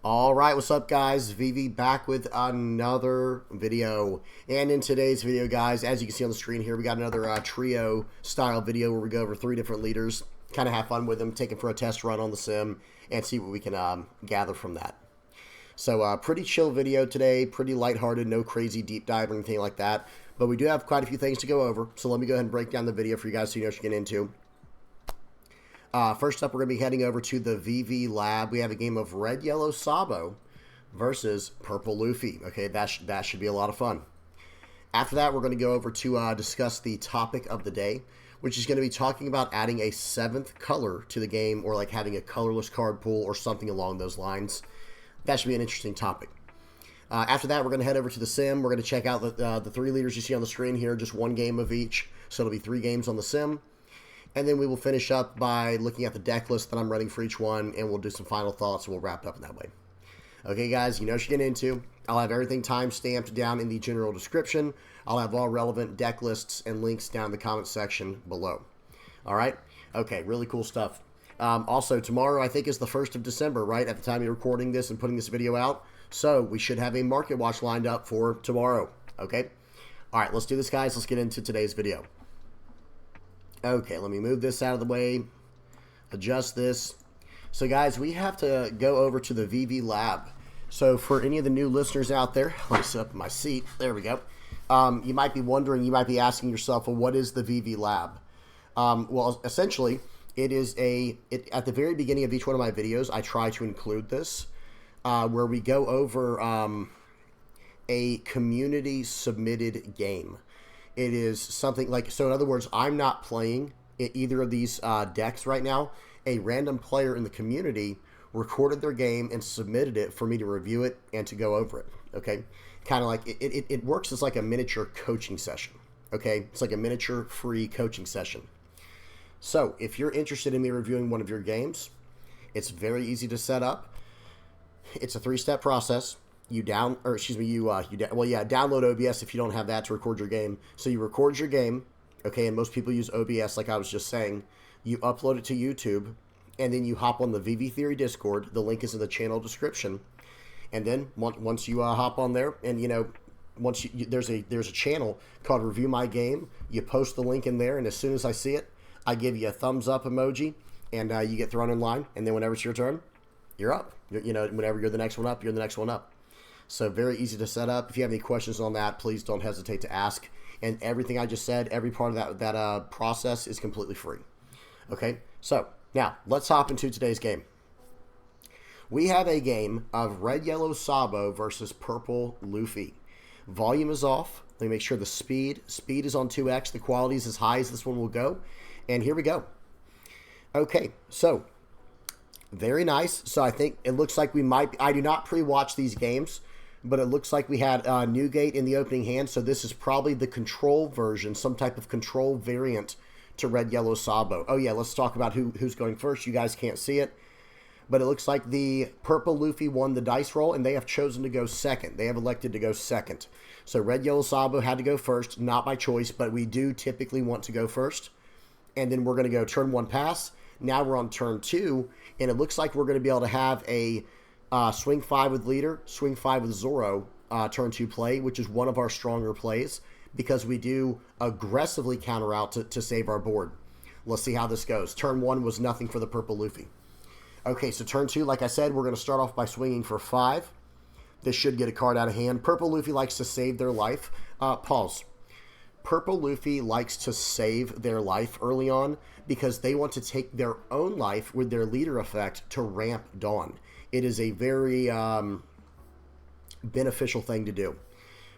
Alright, what's up guys? VV back with another video. And in today's video guys, as you can see on the screen here, we got another trio style video where we go over 3 different leaders, kind of have fun with them, take them for a test run on the sim, and see what we can gather from that. So pretty chill video today, pretty lighthearted, no crazy deep dive or anything like that. But we do have quite a few things to go over, so let me go ahead and break down the video for you guys so you know what you're getting into. First up, we're going to be heading over to the VV Lab. We have a game of Red Yellow Sabo versus Purple Luffy. Okay, that should be a lot of fun. After that, we're going to go over to discuss the topic of the day, which is going to be talking about adding a 7th color to the game, or like having a colorless card pool or something along those lines. That should be an interesting topic. After that, we're going to head over to the sim. We're going to check out the 3 leaders you see on the screen here, just 1 game of each. So it'll be 3 games on the sim. And then we will finish up by looking at the deck list that I'm running for each one, and we'll do some final thoughts, and we'll wrap it up in that way. Okay, guys, you know what you're getting into. I'll have everything time-stamped down in the general description. I'll have all relevant deck lists and links down in the comment section below. All right? Okay, really cool stuff. Also, tomorrow, I think, is the 1st of December, right, at the time you're recording this and putting this video out. So we should have a market watch lined up for tomorrow. Okay? All right, let's do this, guys. Let's get into today's video. Okay, let me move this out of the way, adjust this. So guys, we have to go over to the VV Lab. So for any of the new listeners out there, let me sit up in my seat, there we go. You might be wondering, you might be asking yourself, well, what is the VV Lab? Well, essentially, it is at the very beginning of each one of my videos, I try to include this, where we go over a community-submitted game. It is something like, so in other words, I'm not playing either of these decks right now. A random player in the community recorded their game and submitted it for me to review it and to go over it, okay? Kind of like, it works as like a miniature coaching session, okay? It's like a miniature free coaching session. So if you're interested in me reviewing one of your games, it's very easy to set up. It's a 3-step process. You download OBS if you don't have that to record your game. So you record your game, okay, and most people use OBS like I was just saying. You upload it to YouTube, and then you hop on the VV Theory Discord. The link is in the channel description. And then once you hop on there, and you know, there's a channel called Review My Game. You post the link in there, and as soon as I see it, I give you a thumbs up emoji, and you get thrown in line. And then whenever it's your turn, you're up. You know, whenever you're the next one up, you're the next one up. So very easy to set up. If you have any questions on that, please don't hesitate to ask. And everything I just said, every part of that process is completely free. Okay, so now let's hop into today's game. We have a game of Red Yellow Sabo versus Purple Luffy. Volume is off. Let me make sure the speed is on 2x. The quality is as high as this one will go. And here we go. Okay, so very nice. So I think it looks like we might, I do not pre-watch these games, but it looks like we had Newgate in the opening hand, so this is probably the control version, some type of control variant to Red Yellow Sabo. Oh yeah, let's talk about who's going first. You guys can't see it, but it looks like the Purple Luffy won the dice roll, and they have chosen to go second. They have elected to go second. So Red Yellow Sabo had to go first, not by choice, but we do typically want to go first. And then we're going to go turn 1 pass. Now we're on turn 2, and it looks like we're going to be able to have a swing 5 with leader, swing 5 with Zoro turn 2 play, which is one of our stronger plays because we do aggressively counter out to save our board. Let's see how this goes. Turn 1 was nothing for the Purple Luffy. Okay, so turn 2, like I said, we're going to start off by swinging for 5. This should get a card out of hand. Purple Luffy likes to save their life. Pause. Purple Luffy likes to save their life early on because they want to take their own life with their leader effect to ramp Dawn. It is a very beneficial thing to do.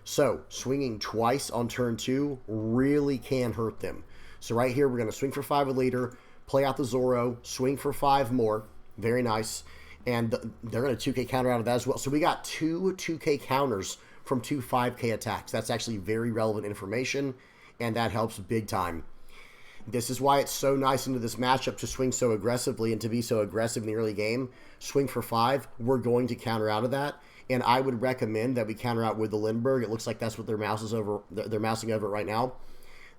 So, swinging twice on turn 2 really can hurt them. So right here, we're going to swing for 5 with leader, play out the Zoro, swing for 5 more. Very nice. And they're going to 2K counter out of that as well. So we got 2 2K counters from 2 5K attacks. That's actually very relevant information, and that helps big time. This is why it's so nice into this matchup to swing so aggressively and to be so aggressive in the early game. Swing for 5, we're going to counter out of that, and I would recommend that we counter out with the Lindbergh. It looks like that's what they're mousing over it right now.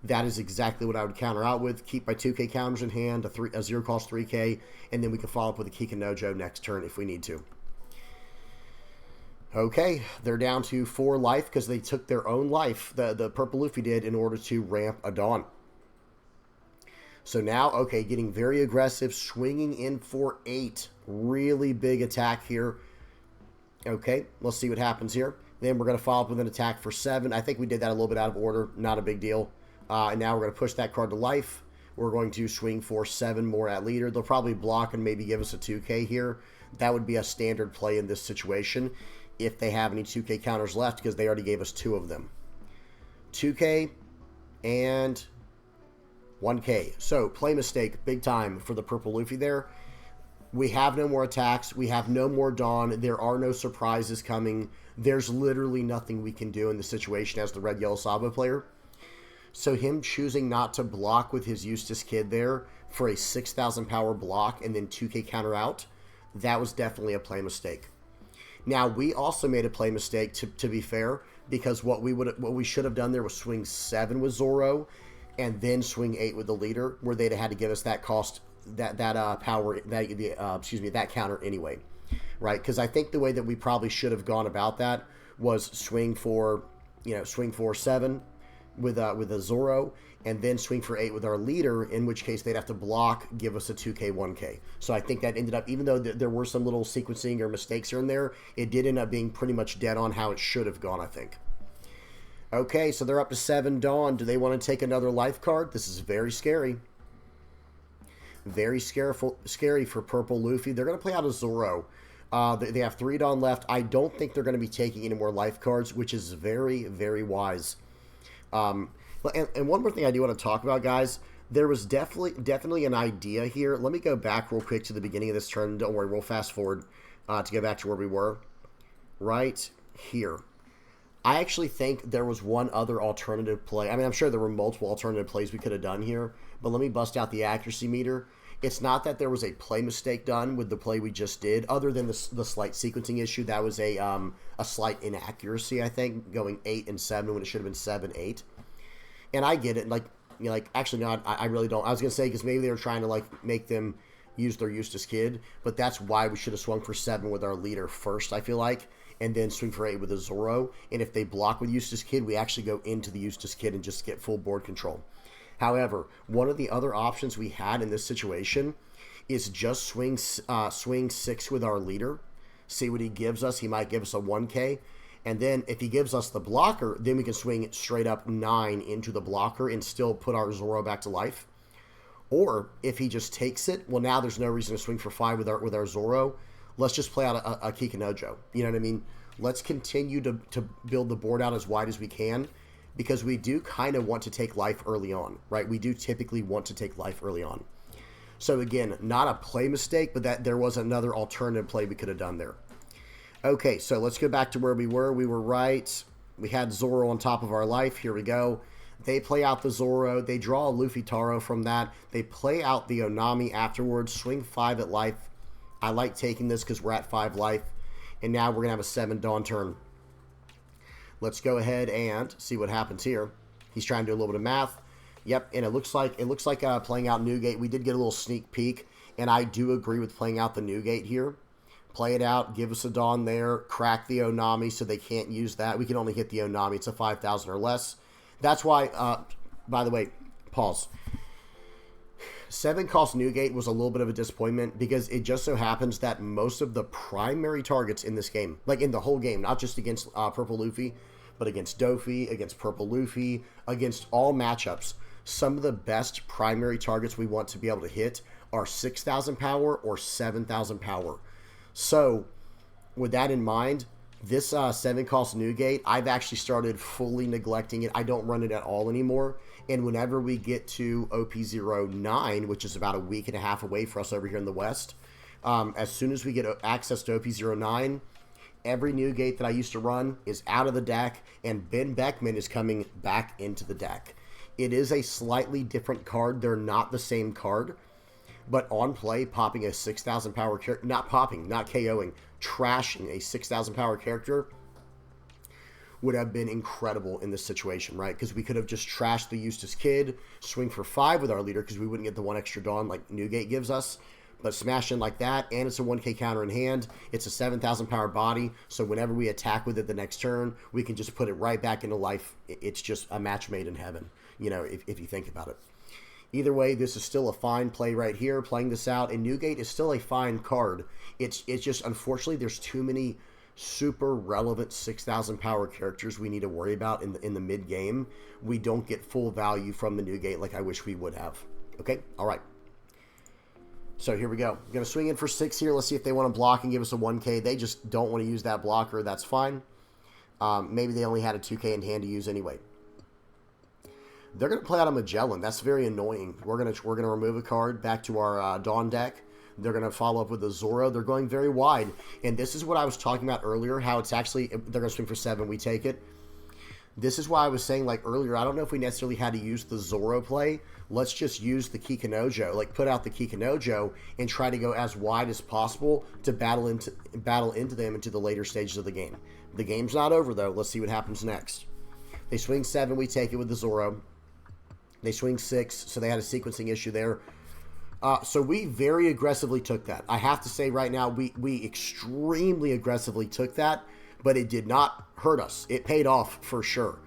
That is exactly what I would counter out with. Keep my 2K counters in hand, a 0 cost 3K, and then we can follow up with a Kikanojo next turn if we need to. Okay, they're down to 4 life because they took their own life, the purple Luffy did, in order to ramp a Dawn. So now, okay, getting very aggressive, swinging in for 8. Really big attack here. Okay, let's see what happens here. Then we're going to follow up with an attack for 7. I think we did that a little bit out of order. Not a big deal. And now we're going to push that card to life. We're going to swing for 7 more at leader. They'll probably block and maybe give us a 2K here. That would be a standard play in this situation if they have any 2K counters left, because they already gave us 2 of them. 2K and 1K. So, play mistake, big time for the purple Luffy there. We have no more attacks. We have no more Dawn. There are no surprises coming. There's literally nothing we can do in the situation as the red-yellow Sabo player. So him choosing not to block with his Eustace Kid there for a 6,000 power block and then 2K counter out, that was definitely a play mistake. Now, we also made a play mistake, to be fair, because what we should have done there was swing 7 with Zoro and then swing 8 with the leader, where they'd have had to give us that cost, that counter anyway, right? Because I think the way that we probably should have gone about that was swing for 7 with a Zoro, and then swing for 8 with our leader, in which case they'd have to block, give us a 2K, 1K. So I think that ended up, even though there were some little sequencing or mistakes here and there, it did end up being pretty much dead on how it should have gone, I think. Okay, so they're up to 7 Dawn. Do they want to take another life card? This is very scary. Very scary for purple Luffy. They're going to play out a Zoro. They have 3 Dawn left. I don't think they're going to be taking any more life cards, which is very, very wise. And one more thing I do want to talk about, guys. There was definitely an idea here. Let me go back real quick to the beginning of this turn. Don't worry, we'll fast forward to go back to where we were. Right here. I actually think there was one other alternative play. I mean, I'm sure there were multiple alternative plays we could have done here, but let me bust out the accuracy meter. It's not that there was a play mistake done with the play we just did, other than the slight sequencing issue. That was a slight inaccuracy, I think, going 8 and 7 when it should have been 7, 8. And I get it. Actually, no, I really don't. I was going to say, because maybe they were trying to, make them use their Eustace Kid, but that's why we should have swung for 7 with our leader first, I feel like, and then swing for 8 with a Zoro. And if they block with Eustace Kid, we actually go into the Eustace Kid and just get full board control. However, one of the other options we had in this situation is just swing 6 with our leader, see what he gives us. He might give us a 1K, and then if he gives us the blocker, then we can swing it straight up 9 into the blocker and still put our Zoro back to life. Or if he just takes it, well, now there's no reason to swing for 5 with our Zoro. Let's just play out a Kikanojo. You know what I mean? Let's continue to build the board out as wide as we can, because we do kind of want to take life early on, right? We do typically want to take life early on. So again, not a play mistake, but that there was another alternative play we could have done there. Okay, so let's go back to where we were. We were right. We had Zoro on top of our life. Here we go. They play out the Zoro. They draw a Luffy Taro from that. They play out the Onami afterwards. Swing 5 at life. I like taking this because we're at 5 life. And now we're going to have a 7 Dawn turn. Let's go ahead and see what happens here. He's trying to do a little bit of math. Yep, and it looks like playing out Newgate. We did get a little sneak peek, and I do agree with playing out the Newgate here. Play it out, give us a Dawn there, crack the Onami so they can't use that. We can only hit the Onami. It's a 5,000 or less. That's why, by the way, pause. 7 cost Newgate was a little bit of a disappointment because it just so happens that most of the primary targets in this game, like in the whole game, not just against Purple Luffy, but against Dofi, against Purple Luffy, against all matchups, some of the best primary targets we want to be able to hit are 6,000 power or 7,000 power. So, with that in mind, this 7 cost Newgate, I've actually started fully neglecting it. I don't run it at all anymore. And whenever we get to OP09, which is about a week and a half away for us over here in the West, as soon as we get access to OP09, every Newgate that I used to run is out of the deck, and Ben Beckman is coming back into the deck. It is a slightly different card. They're not the same card. But on play, popping a 6,000 power character, not KOing, trashing a 6,000 power character would have been incredible in this situation, right? Because we could have just trashed the Eustace Kid, swing for 5 with our leader because we wouldn't get the 1 extra Dawn like Newgate gives us, But smash in like that, and it's a 1k counter in hand. It's a 7,000 power body, so whenever we attack with it the next turn, we can just put it right back into life. It's just a match made in heaven, you know, if you think about it. Either way, this is still a fine play right here, playing this out, and Newgate is still a fine card. It's just, unfortunately, there's too many super relevant 6,000 power characters we need to worry about in the mid-game. We don't get full value from the Newgate like I wish we would have. Okay? All right. So here we go. I'm going to swing in for 6 here. Let's see if they want to block and give us a 1k. They just don't want to use that blocker. That's fine. Maybe they only had a 2k in hand to use anyway. They're going to play out a Magellan. That's very annoying. We're going to remove a card back to our Dawn deck. They're going to follow up with a Zorro. They're going very wide. And this is what I was talking about earlier, how it's actually, they're going to swing for 7. We take it. This is why I was saying, like, earlier, I don't know if we necessarily had to use the Zorro play. Let's just use the Kikinojo. Like, put out the Kikinojo and try to go as wide as possible to battle into them into the later stages of the game. The game's not over, though. Let's see what happens next. They swing 7. We take it with the Zorro. They swing 6, so they had a sequencing issue there. So we very aggressively took that. I have to say right now, we extremely aggressively took that, but it did not hurt us. It paid off for sure.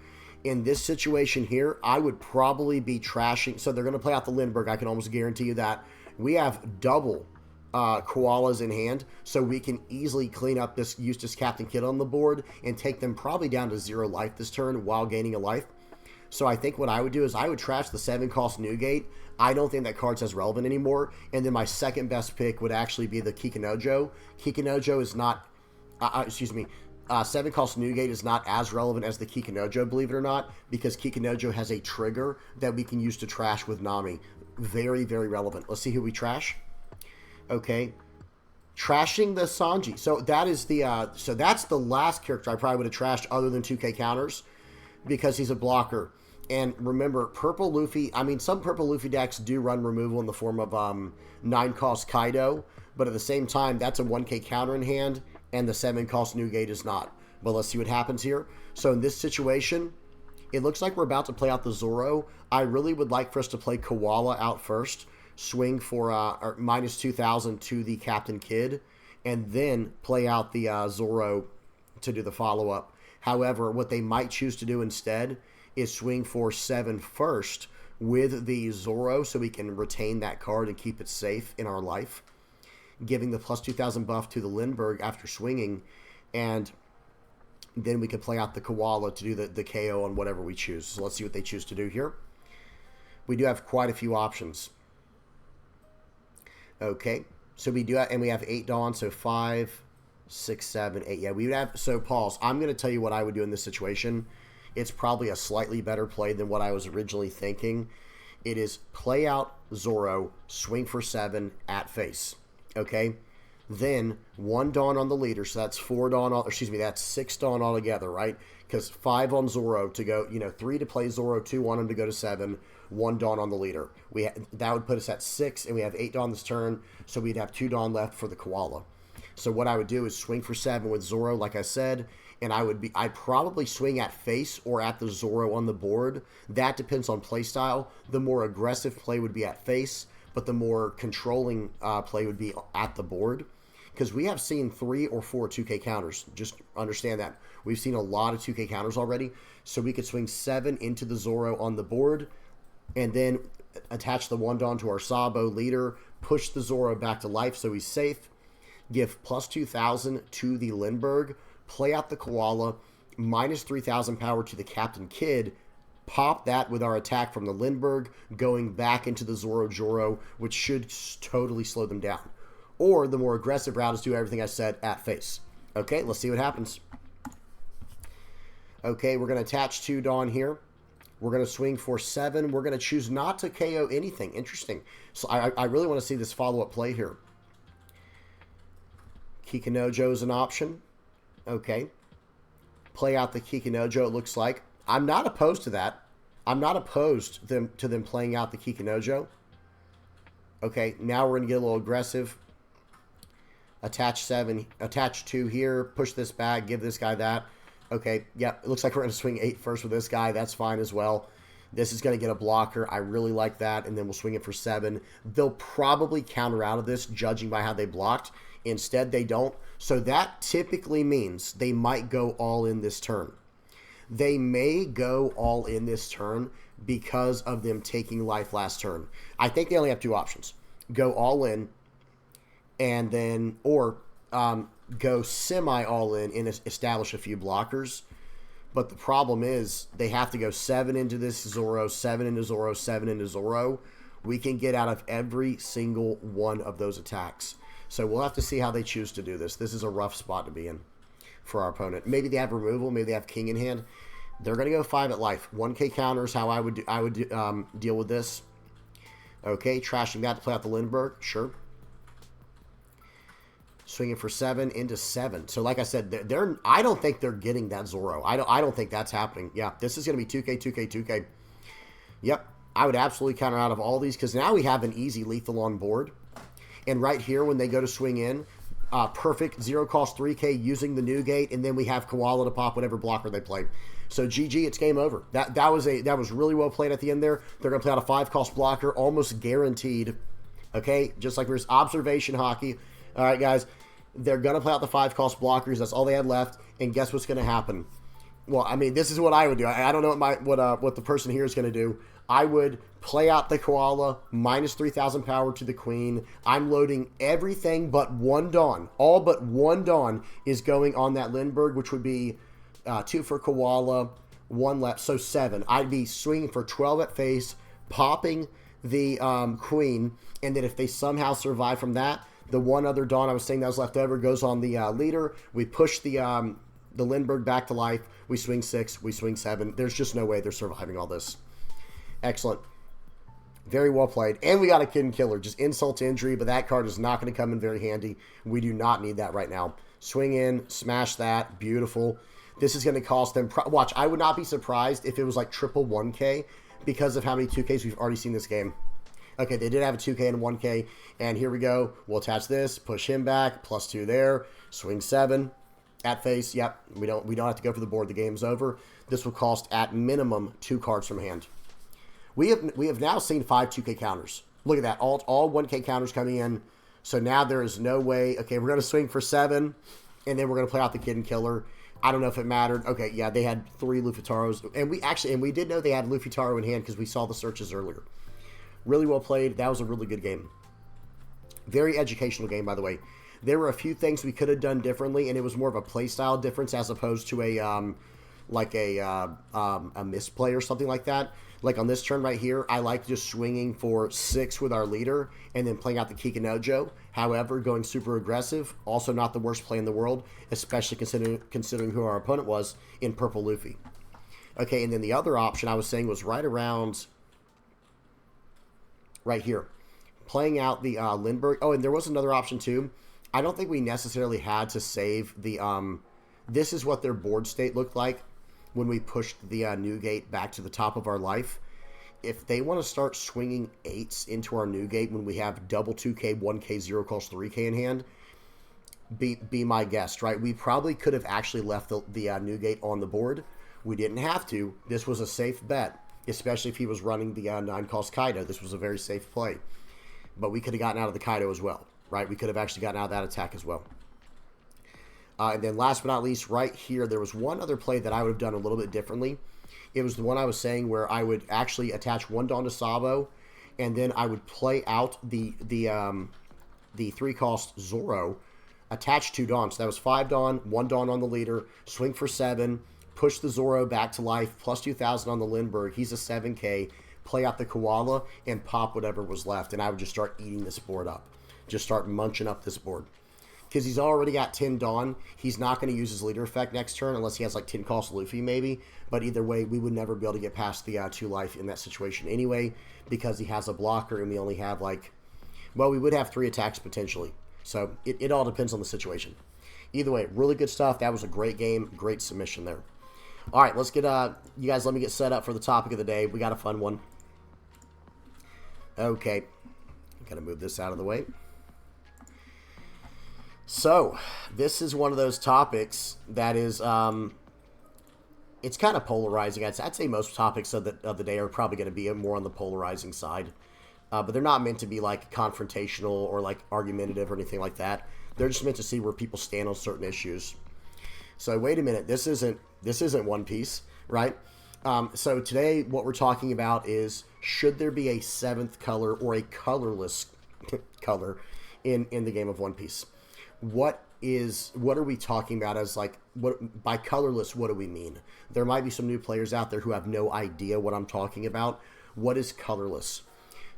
In this situation here, I would probably be trashing. So they're going to play out the Lindbergh. I can almost guarantee you that. We have double koalas in hand, so we can easily clean up this Eustace Captain Kid on the board and take them probably down to 0 life this turn while gaining a life. So I think what I would do is I would trash the 7-cost Newgate. I don't think that card's as relevant anymore. And then my second best pick would actually be the Kikinojo. Kikinojo is not, 7-cost Newgate is not as relevant as the Kikinojo, believe it or not, because Kikinojo has a trigger that we can use to trash with Nami. Very, very relevant. Let's see who we trash. Okay. Trashing the Sanji. So that is the, so that's the last character I probably would have trashed other than 2k counters because he's a blocker. And remember, purple Luffy, I mean, some purple Luffy decks do run removal in the form of 9-cost Kaido, but at the same time, that's a 1k counter in hand, and the 7-cost Newgate is not. But let's see what happens here. So in this situation, it looks like we're about to play out the Zorro. I really would like for us to play Koala out first, swing for minus 2,000 to the Captain Kid, and then play out the Zorro to do the follow-up. However, what they might choose to do instead is swing for 7 first with the Zorro so we can retain that card and keep it safe in our life, giving the plus 2,000 buff to the Lindbergh after swinging, and then we can play out the Koala to do the KO on whatever we choose. So let's see what they choose to do here. We do have quite a few options. Okay, so we do have, and we have 8 Dawn, so 5, 6, 7, 8. Yeah, we would have, so pause. I'm going to tell you what I would do in this situation. It's probably a slightly better play than what I was originally thinking. It is play out Zorro, swing for 7 at face. Okay? Then 1 Dawn on the leader, so that's 4 Dawn, excuse me, that's 6 Dawn altogether, right? Because 5 on Zorro to go, 3 to play Zorro, 2 on him to go to 7, 1 Dawn on the leader. That would put us at 6, and we have 8 Dawn this turn, so we'd have 2 Dawn left for the Koala. So what I would do is swing for 7 with Zorro, like I said, and I'd probably swing at face or at the Zorro on the board. That depends on playstyle. The more aggressive play would be at face, but the more controlling play would be at the board. Because we have seen 3 or 4 2k counters. Just understand that. We've seen a lot of 2k counters already. So we could swing 7 into the Zorro on the board, and then attach the 1 Dawn to our Sabo leader, push the Zorro back to life so he's safe, give plus 2,000 to the Lindbergh, play out the Koala, minus 3,000 power to the Captain Kid, pop that with our attack from the Lindbergh, going back into the Zorro Joro, which should totally slow them down. Or the more aggressive route is do everything I said at face. Okay, let's see what happens. Okay, we're going to attach 2 Dawn here. We're going to swing for 7. We're going to choose not to KO anything. Interesting. So I really want to see this follow-up play here. Kikinojo is an option. Okay. Play out the Kikinojo, it looks like. I'm not opposed to that. I'm not opposed to them playing out the Kikinojo. Okay, now we're going to get a little aggressive. Attach 7, attach 2 here, push this back, give this guy that. Okay, yeah, it looks like we're going to swing 8 first with this guy. That's fine as well. This is going to get a blocker. I really like that. And then we'll swing it for 7. They'll probably counter out of this, judging by how they blocked. Instead, they don't. So that typically means they might go all in this turn. They may go all in this turn because of them taking life last turn. I think they only have 2 options. Go all in and then, or go semi all in and establish a few blockers. But the problem is they have to go 7 into this Zoro, 7 into Zoro, 7 into Zoro. We can get out of every single one of those attacks. So we'll have to see how they choose to do this. This is a rough spot to be in for our opponent. Maybe they have removal. Maybe they have king in hand. They're going to go 5 at life. 1k counters how I would deal with this. Okay, trashing that to play out the Lindbergh. Sure. Swinging for 7 into 7. So like I said, I don't think they're getting that Zoro. I don't think that's happening. Yeah, this is going to be 2k, 2k, 2k. Yep, I would absolutely counter out of all these because now we have an easy lethal on board. And right here, when they go to swing in, perfect 0 cost 3k using the new gate, and then we have Koala to pop whatever blocker they play. So GG, it's game over. That was really well played at the end there. They're going to play out a 5 cost blocker, almost guaranteed. Okay, just like there's observation hockey. All right, guys, they're going to play out the 5 cost blockers. That's all they had left. And guess what's going to happen? Well, I mean, this is what I would do. I don't know what the person here is going to do. I would play out the Koala, minus 3,000 power to the Queen. I'm loading everything but 1 Dawn. All but 1 Dawn is going on that Lindbergh, which would be 2 for Koala, 1 left, so 7. I'd be swinging for 12 at face, popping the Queen, and then if they somehow survive from that, the 1 other Dawn I was saying that was left over goes on the leader. We push the Lindbergh back to life. We swing 6. We swing 7. There's just no way they're surviving all this. Excellent. Very well played. And we got a Kid and Killer. Just insult to injury, but that card is not going to come in very handy. We do not need that right now. Swing in, smash that. Beautiful. This is going to cost them... Watch, I would not be surprised if it was like triple 1K because of how many 2Ks we've already seen this game. Okay, they did have a 2K and a 1K. And here we go. We'll attach this. Push him back. +2 there. Swing 7. At face. Yep. We don't have to go for the board. The game's over. This will cost at minimum 2 cards from hand. We have now seen 5 2K counters. Look at that. All 1K counters coming in. So now there is no way. Okay, we're going to swing for 7. And then we're going to play out the Kid and Killer. I don't know if it mattered. Okay, yeah, they had 3 Lufitaros. And we did know they had Lufitaro in hand because we saw the searches earlier. Really well played. That was a really good game. Very educational game, by the way. There were a few things we could have done differently, and it was more of a play style difference as opposed to a misplay or something like that. Like on this turn right here, I like just swinging for 6 with our leader and then playing out the Kikinojo. However, going super aggressive, also not the worst play in the world, especially considering who our opponent was in Purple Luffy. Okay, and then the other option I was saying was right around right here. Playing out the Lindbergh. Oh, and there was another option too. I don't think we necessarily had to save the... this is what their board state looked like when we pushed the new gate back to the top of our life. If they want to start swinging 8s into our new gate when we have double 2K, 1K, 0 cost 3K in hand, be my guest, right? We probably could have actually left the new gate on the board. We didn't have to. This was a safe bet, especially if he was running the 9 cost Kaido. This was a very safe play. But we could have gotten out of the Kaido as well, right? We could have actually gotten out of that attack as well. And then last but not least, right here, there was one other play that I would have done a little bit differently. It was the one I was saying where I would actually attach 1 Dawn to Sabo, and then I would play out the 3-cost Zoro, attach 2 Dawn. So that was 5 Dawn, 1 Dawn on the leader, swing for 7, push the Zoro back to life, plus 2,000 on the Lindbergh. He's a 7K. Play out the Koala, and pop whatever was left. And I would just start eating this board up. Just start munching up this board. Because he's already got 10 Dawn. He's not going to use his leader effect next turn unless he has like 10 cost Luffy maybe. But either way, we would never be able to get past the 2 life in that situation anyway. Because he has a blocker and we only have like... Well, we would have 3 attacks potentially. So it all depends on the situation. Either way, really good stuff. That was a great game. Great submission there. All right, let's get... you guys let me get set up for the topic of the day. We got a fun one. Okay. Got to move this out of the way. So, this is one of those topics that is it's kind of polarizing. I'd say most topics of the day are probably going to be more on the polarizing side. But they're not meant to be like confrontational or like argumentative or anything like that. They're just meant to see where people stand on certain issues. So wait a minute, this isn't One Piece, right? So today what we're talking about is, should there be a seventh color or a colorless color in the game of One Piece? What are we talking about as, like, what by colorless, what do we mean? There might be some new players out there who have no idea what I'm talking about. What is colorless?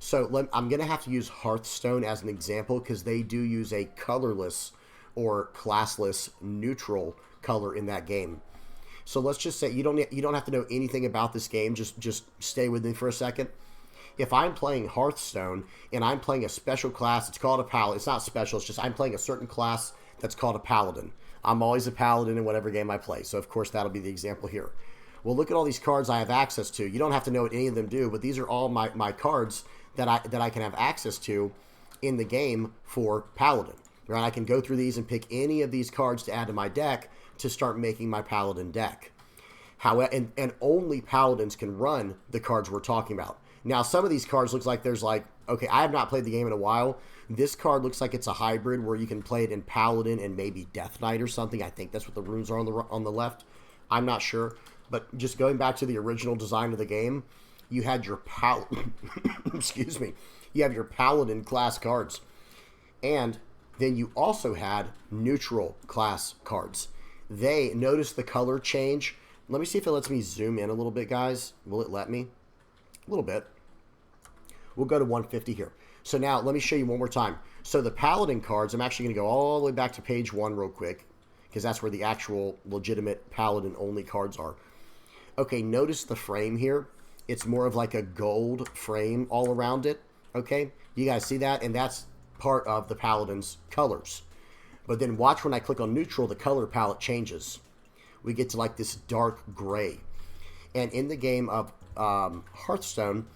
So I'm going to have to use Hearthstone as an example because they do use a colorless or classless neutral color in that game. So let's just say you don't have to know anything about this game. Just stay with me for a second. If I'm playing Hearthstone and I'm playing a special class, it's called a paladin. It's not special. It's just I'm playing a certain class that's called a paladin. I'm always a paladin in whatever game I play. So of course that'll be the example here. Well, look at all these cards I have access to. You don't have to know what any of them do, but these are all my cards that I can have access to in the game for paladin. Right? I can go through these and pick any of these cards to add to my deck to start making my paladin deck. However, and only paladins can run the cards we're talking about. Now, some of these cards looks like there's like, okay, I have not played the game in a while. This card looks like it's a hybrid where you can play it in paladin and maybe Death Knight or something. I think that's what the runes are on the left. I'm not sure, but just going back to the original design of the game, you had your excuse me, you have your paladin class cards, and then you also had neutral class cards. They notice the color change. Let me see if it lets me zoom in a little bit, guys. Will it let me? A little bit. We'll go to 150 here. So now let me show you one more time. So the paladin cards, I'm actually going to go all the way back to page 1 real quick because that's where the actual legitimate paladin only cards are. Okay, notice the frame here. It's more of like a gold frame all around it. Okay, you guys see that? And that's part of the paladin's colors. But then watch when I click on neutral, the color palette changes. We get to like this dark gray. And in the game of Hearthstone,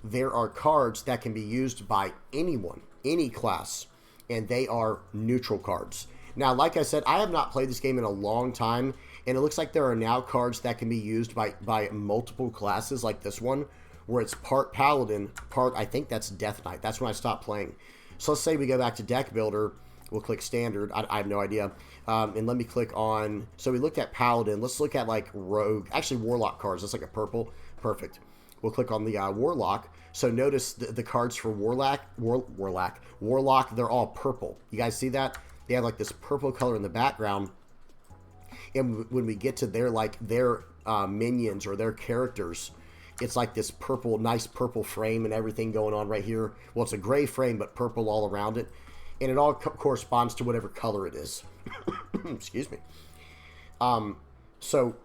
there are cards that can be used by anyone, any class, and they are neutral cards. Now, like I said, I have not played this game in a long time, and it looks like there are now cards that can be used by multiple classes, like this one, where it's part Paladin, part, I think that's Death Knight. That's when I stopped playing. So let's say we go back to Deck Builder. We'll click Standard. I have no idea. And let me click on, so we looked at Paladin. Let's look at like Rogue, actually Warlock cards. That's like a purple. Perfect. We'll click on the Warlock. So notice the cards for Warlock, they're all purple. You guys see that? They have like this purple color in the background. And when we get to their minions or their characters, it's like this purple, nice purple frame and everything going on right here. Well, it's a gray frame, but purple all around it. And it all corresponds to whatever color it is. Excuse me. So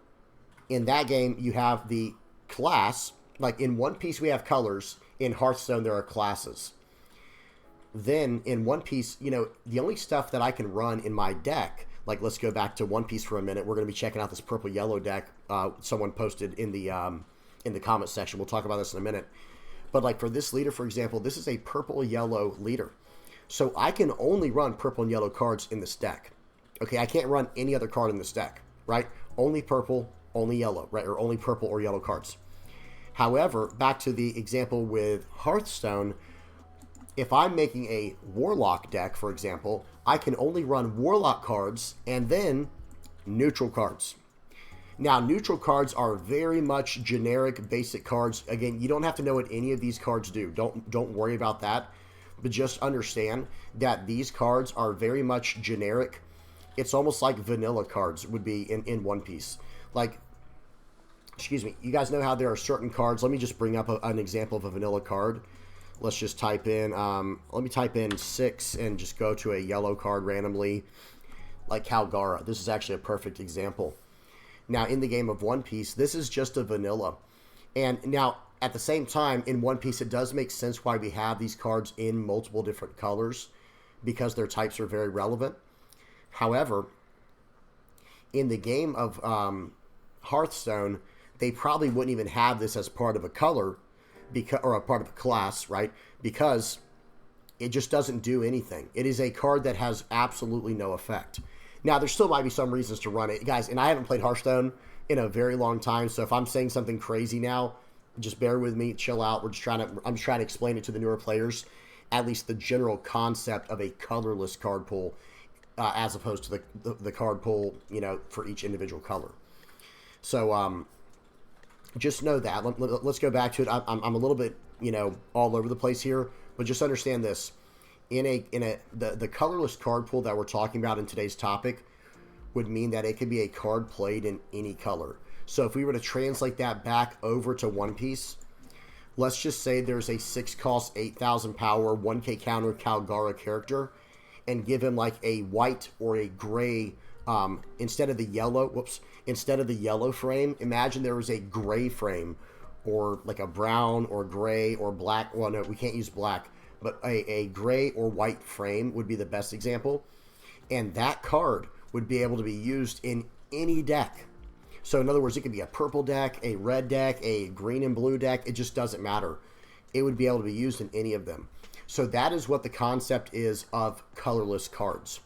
in that game, you have the class. Like in One Piece, we have colors. In Hearthstone, there are classes. Then in One Piece, the only stuff that I can run in my deck, like let's go back to One Piece for a minute. We're going to be checking out this purple-yellow deck someone posted in the comment section. We'll talk about this in a minute. But like for this leader, for example, this is a purple-yellow leader. So I can only run purple and yellow cards in this deck. Okay, I can't run any other card in this deck, right? Only purple, only yellow, right? Or only purple or yellow cards. However, back to the example with Hearthstone, if I'm making a Warlock deck, for example, I can only run Warlock cards and then neutral cards. Now, neutral cards are very much generic, basic cards. Again, you don't have to know what any of these cards do. Don't worry about that. But just understand that these cards are very much generic. It's almost like vanilla cards would be in One Piece. Like, excuse me, you guys know how there are certain cards. Let me just bring up an example of a vanilla card. Let's just type in, let me type in 6 and just go to a yellow card randomly, like Calgara. This is actually a perfect example. Now, in the game of One Piece, this is just a vanilla. And now, at the same time, in One Piece, it does make sense why we have these cards in multiple different colors, because their types are very relevant. However, in the game of Hearthstone, they probably wouldn't even have this as part of a color, or a part of a class, right? Because it just doesn't do anything. It is a card that has absolutely no effect. Now, there still might be some reasons to run it. Guys, and I haven't played Hearthstone in a very long time, so if I'm saying something crazy now, just bear with me, chill out. I'm just trying to explain it to the newer players, at least the general concept of a colorless card pool, as opposed to the card pool, you know, for each individual color. So, just know that. Let's go back to it. I'm a little bit, you know, all over the place here, but just understand this. The colorless card pool that we're talking about in today's topic would mean that it could be a card played in any color. So if we were to translate that back over to One Piece, let's just say there's a 6 cost, 8,000 power, 1k counter Calgara character, and give him like a white or a gray, instead of the yellow frame, imagine there was a gray frame, or like a brown or gray or black. Well, no, we can't use black, but a gray or white frame would be the best example. And that card would be able to be used in any deck. So in other words, it could be a purple deck, a red deck, a green and blue deck. It just doesn't matter. It would be able to be used in any of them. So that is what the concept is of colorless cards.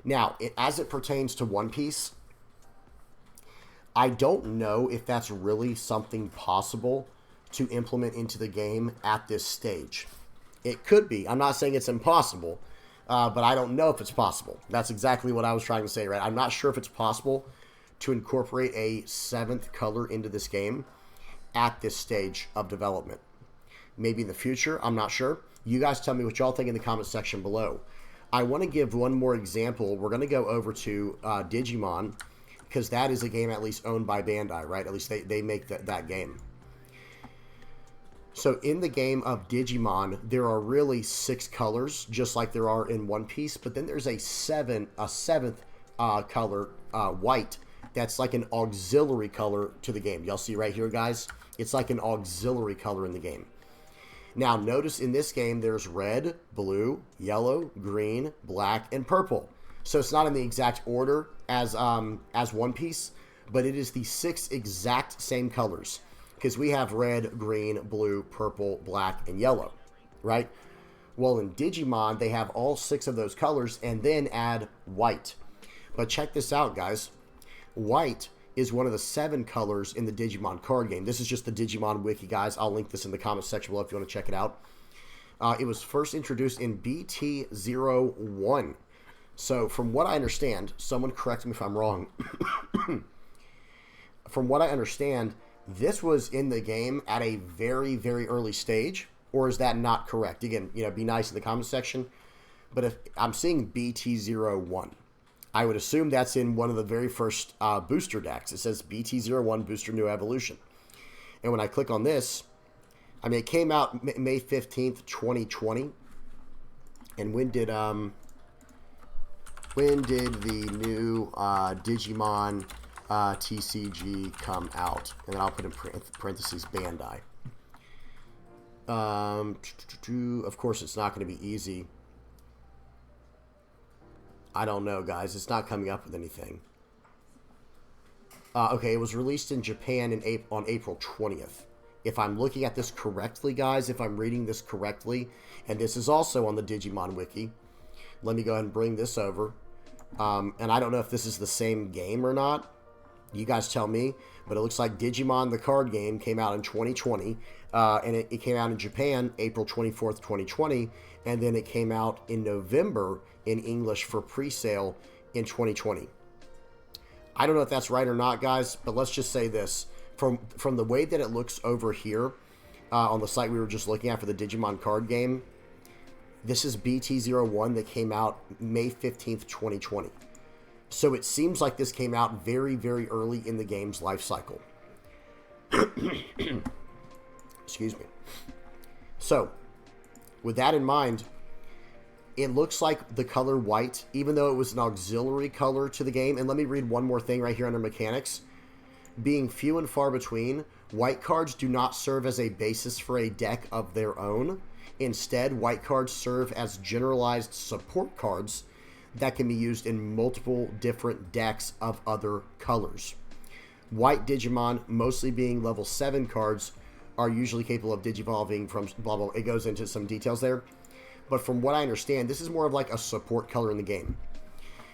Now, as it pertains to One Piece, I don't know if that's really something possible to implement into the game at this stage. It could be. I'm not saying it's impossible, but I don't know if it's possible. That's exactly what I was trying to say, right? I'm not sure if it's possible to incorporate a 7th color into this game at this stage of development. Maybe in the future, I'm not sure. You guys tell me what y'all think in the comment section below. I want to give one more example. We're going to go over to Digimon, because that is a game at least owned by Bandai, right? At least they make that game. So in the game of Digimon, there are really 6 colors, just like there are in One Piece, but then there's a 7th color, white, that's like an auxiliary color to the game. Y'all see right here, guys? It's like an auxiliary color in the game. Now, notice in this game, there's red, blue, yellow, green, black, and purple. So it's not in the exact order as One Piece, but it is the 6 exact same colors, because we have red, green, blue, purple, black, and yellow, right? Well, in Digimon, they have all 6 of those colors and then add white. But check this out, guys. White is one of the 7 colors in the Digimon card game. This is just the Digimon wiki, guys. I'll link this in the comment section below if you want to check it out. It was first introduced in BT01. So, from what I understand, someone correct me if I'm wrong. From what I understand, this was in the game at a very, very early stage. Or is that not correct? Again, you know, be nice in the comment section. But if I'm seeing BT01, I would assume that's in one of the very first booster decks. It says BT01 Booster New Evolution. And when I click on this, I mean, it came out May 15th, 2020. And when did the new Digimon TCG come out? And then I'll put in parentheses Bandai. Of course, it's not going to be easy. I don't know, guys. It's not coming up with anything. Okay, it was released in Japan on April 20th. If I'm looking at this correctly, guys, if I'm reading this correctly, and this is also on the Digimon Wiki, let me go ahead and bring this over. And I don't know if this is the same game or not. You guys tell me. But it looks like Digimon, the card game, came out in 2020. And it came out in Japan April 24th, 2020. And then it came out in November in English for pre-sale in 2020. I don't know if that's right or not, guys, but let's just say this. From the way that it looks over here on the site we were just looking at for the Digimon card game, this is BT01 that came out May 15th, 2020. So it seems like this came out very, very early in the game's life cycle. Excuse me. So, with that in mind, it looks like the color white, even though it was an auxiliary color to the game. And let me read one more thing right here under mechanics. Being few and far between, white cards do not serve as a basis for a deck of their own. Instead, white cards serve as generalized support cards that can be used in multiple different decks of other colors. White Digimon, mostly being level 7 cards, are usually capable of digivolving from blah, blah, blah. It goes into some details there. But from what I understand, this is more of like a support color in the game.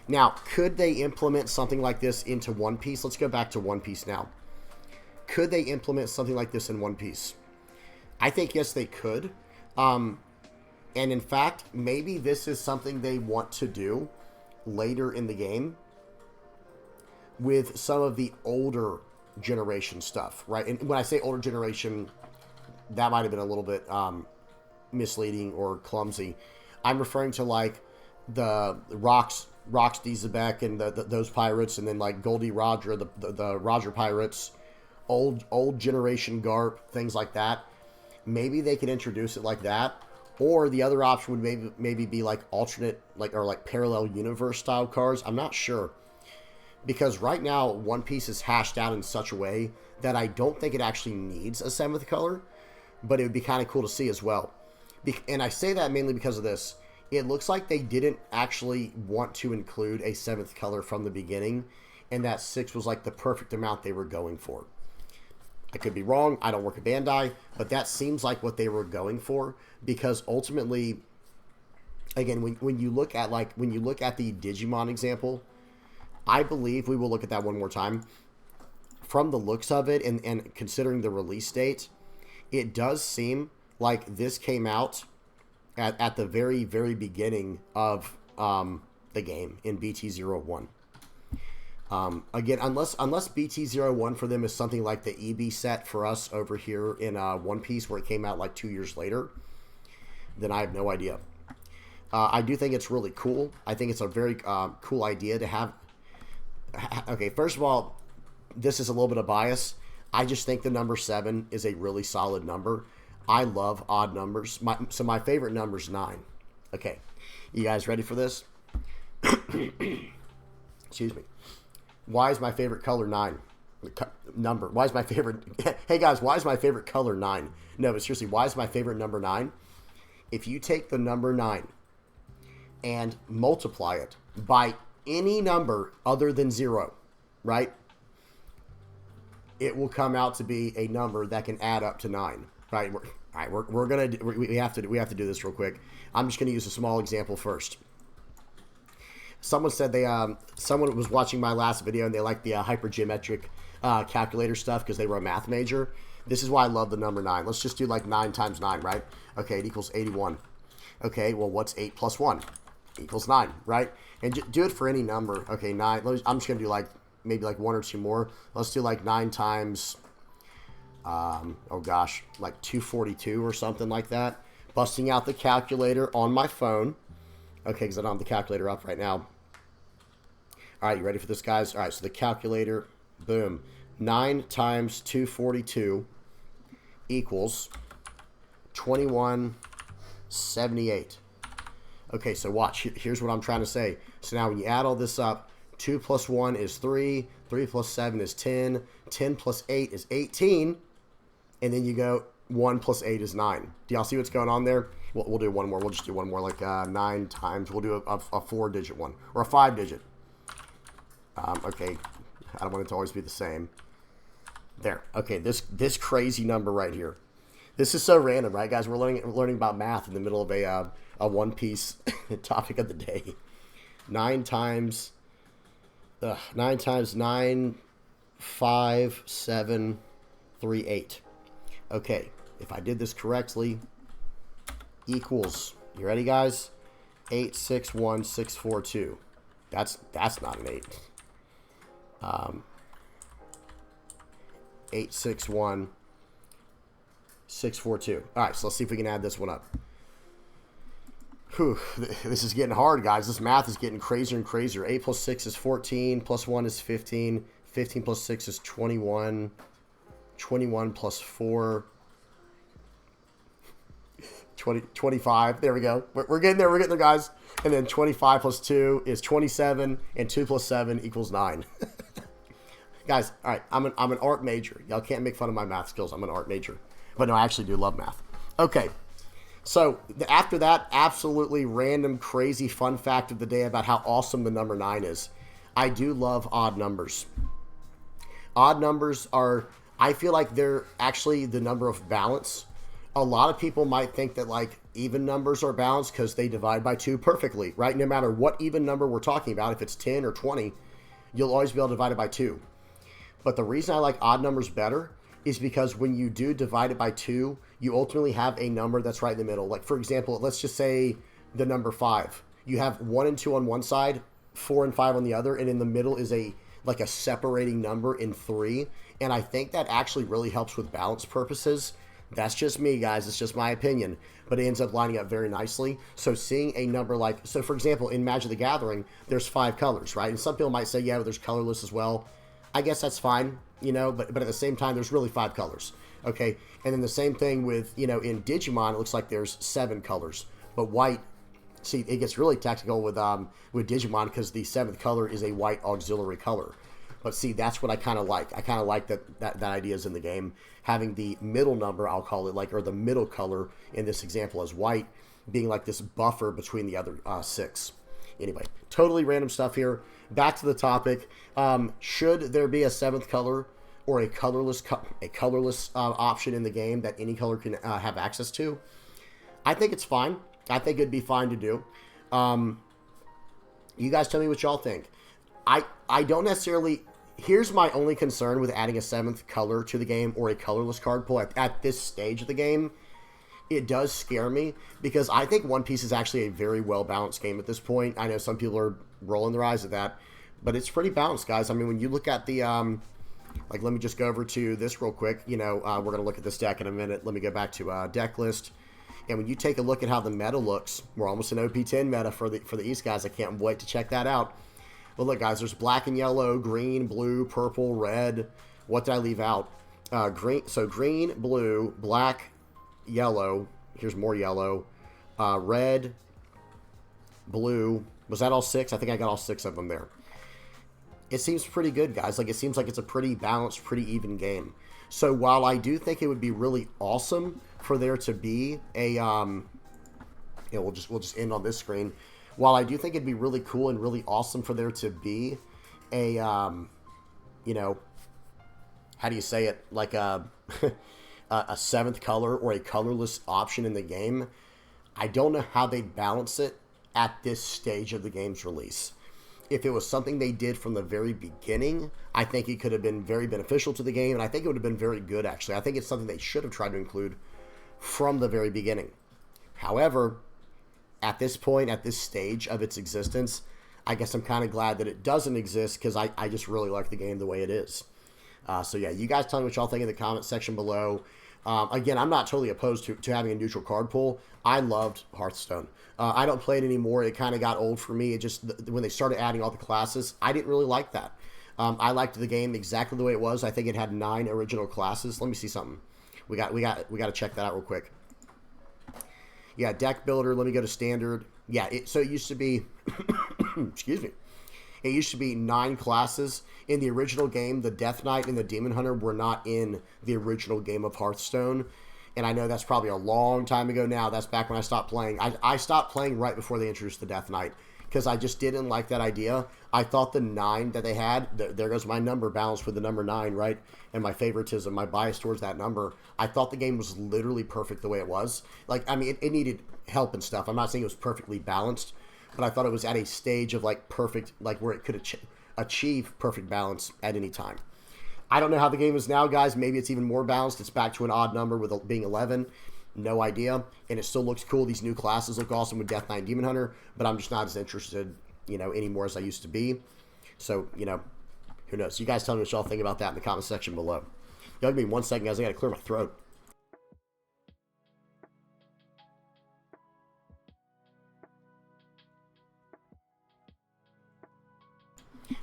Now, could they implement something like this into One Piece? Let's go back to One Piece now. Could they implement something like this in One Piece? I think yes, they could. And in fact, maybe this is something they want to do later in the game with some of the older generation stuff, right? And when I say older generation, that might have been a little bit misleading or clumsy. I'm referring to like the Rox Dizabek and those pirates, and then like Goldie Roger, the Roger pirates, old generation Garp, things like that. Maybe they could introduce it like that, or the other option would maybe be like alternate, like parallel universe style cards. I'm not sure, because right now One Piece is hashed out in such a way that I don't think it actually needs a 7th color, but it would be kind of cool to see as well. And I say that mainly because of this. It looks like they didn't actually want to include a 7th color from the beginning, and that 6 was like the perfect amount they were going for. I could be wrong. I don't work at Bandai, but that seems like what they were going for, because ultimately, again, when you look at the Digimon example, I believe we will look at that one more time. From the looks of it and considering the release date, it does seem like this came out at the very, very beginning of the game in BT01. Again, unless BT01 for them is something like the EB set for us over here in One Piece, where it came out like 2 years later, then I have no idea. I do think it's really cool. I think it's a very cool idea to have. Okay, first of all, this is a little bit of bias. I just think the number 7 is a really solid number. I love odd numbers. So my favorite number is 9. Okay, you guys ready for this? Excuse me. Why is my favorite color 9? Number. Why is my favorite... Hey guys, why is my favorite color 9? No, but seriously, why is my favorite number 9? If you take the number 9 and multiply it by any number other than 0, right? It will come out to be a number that can add up to 9. Right, we have to do this real quick. I'm just gonna use a small example first. Someone said someone was watching my last video and they liked the hypergeometric calculator stuff because they were a math major. This is why I love the number 9. Let's just do like 9 times 9, right? Okay, it equals 81. Okay, well, what's 8 plus 1? Equals 9, right? And do it for any number. Okay, 9. I'm just gonna do like maybe like 1 or 2 more. Let's do like 9 times. Oh gosh, like 242 or something like that. Busting out the calculator on my phone. Okay, because I don't have the calculator up right now. All right, you ready for this, guys? All right, so the calculator, boom. 9 times 242 equals 2178. Okay, so watch. Here's what I'm trying to say. So now when you add all this up, 2 plus 1 is 3. 3 plus 7 is 10. 10 plus 8 is 18. And then you go 1 plus 8 is 9. Do y'all see what's going on there? We'll do one more. We'll just do one more, like 9 times. We'll do a 4-digit one, or a 5-digit. Okay, I don't want it to always be the same. There. Okay, this crazy number right here. This is so random, right, guys? We're learning about math in the middle of a One Piece topic of the day. 9 times 9, 5, 7, 3, 8. Okay, if I did this correctly, equals, you ready, guys? 861642. That's not an 8. 861642. All right, so let's see if we can add this one up. Whew, this is getting hard, guys. This math is getting crazier and crazier. 8 plus 6 is 14, plus 1 is 15, 15 plus 6 is 21, 21 plus 4, 25. There we go. We're getting there. We're getting there, guys. And then 25 plus 2 is 27, and 2 plus 7 equals 9. Guys, all right, I'm an art major. Y'all can't make fun of my math skills. I'm an art major. But no, I actually do love math. Okay. So after that absolutely random, crazy fun fact of the day about how awesome the number 9 is, I do love odd numbers. Odd numbers are, I feel like they're actually the number of balance. A lot of people might think that like even numbers are balanced because they divide by 2 perfectly, right? No matter what even number we're talking about, if it's 10 or 20, you'll always be able to divide it by 2. But the reason I like odd numbers better is because when you do divide it by 2, you ultimately have a number that's right in the middle. Like, for example, let's just say the number 5. You have 1 and 2 on one side, 4 and 5 on the other, and in the middle is a separating number in 3. And I think that actually really helps with balance purposes. That's just me, guys. It's just my opinion. But it ends up lining up very nicely. So seeing a number like, so for example, in Magic the Gathering, there's 5 colors, right? And some people might say, yeah, but there's colorless as well. I guess that's fine, you know, but at the same time, there's really 5 colors, okay? And then the same thing with, you know, in Digimon, it looks like there's 7 colors. But white, see, it gets really technical with Digimon because the 7th color is a white auxiliary color. But see, that's what I kind of like. I kind of like that idea is in the game. Having the middle number, I'll call it, like, or the middle color in this example as white, being like this buffer between the other 6. Anyway, totally random stuff here. Back to the topic. Should there be a 7th color or a colorless option in the game that any color can have access to? I think it's fine. I think it'd be fine to do. You guys tell me what y'all think. I don't necessarily... Here's my only concern with adding a 7th color to the game or a colorless card pool at this stage of the game. It does scare me because I think One Piece is actually a very well-balanced game at this point. I know some people are rolling their eyes at that, but it's pretty balanced, guys. I mean, when you look at the, like, let me just go over to this real quick. You know, we're going to look at this deck in a minute. Let me go back to deck list. And when you take a look at how the meta looks, we're almost an OP10 meta for the East, guys. I can't wait to check that out. But look, guys, there's black and yellow, green, blue, purple, red. What did I leave out? Green, blue, black, yellow. Here's more yellow. Red, blue. Was that all 6? I think I got all 6 of them there. It seems pretty good, guys. Like, it seems like it's a pretty balanced, pretty even game. So while I do think it would be really awesome for there to be a, you know, we'll just end on this screen. While I do think it'd be really cool and really awesome for there to be a, you know, how do you say it? Like a 7th color or a colorless option in the game. I don't know how they'd balance it at this stage of the game's release. If it was something they did from the very beginning, I think it could have been very beneficial to the game, and I think it would have been very good, actually. I think it's something they should have tried to include from the very beginning. However, at this point, at this stage of its existence, I guess I'm kind of glad that it doesn't exist because I just really like the game the way it is. So yeah, you guys tell me what y'all think in the comment section below. Again, I'm not totally opposed to having a neutral card pool. I loved Hearthstone. I don't play it anymore. It kind of got old for me. It just, when they started adding all the classes, I didn't really like that. I liked the game exactly the way it was. I think it had 9 original classes. Let me see something. We got to check that out real quick. Yeah, deck builder. Let me go to standard. Yeah, so it used to be, excuse me. It used to be 9 classes. In the original game, the Death Knight and the Demon Hunter were not in the original game of Hearthstone. And I know that's probably a long time ago now. That's back when I stopped playing. I stopped playing right before they introduced the Death Knight because I just didn't like that idea. I thought the 9 that they had, there goes my number balanced with the number 9, right? And my favoritism, my bias towards that number. I thought the game was literally perfect the way it was. Like, I mean, it needed help and stuff. I'm not saying it was perfectly balanced, but I thought it was at a stage of, like, perfect, like, where it could achieve perfect balance at any time. I don't know how the game is now, guys. Maybe it's even more balanced. It's back to an odd number with being 11. No idea. And it still looks cool. These new classes look awesome with Death Knight and Demon Hunter, but I'm just not as interested, you know, anymore as I used to be. So, you know, who knows? You guys tell me what y'all think about that in the comment section below. Y'all give me 1 second, guys. I got to clear my throat.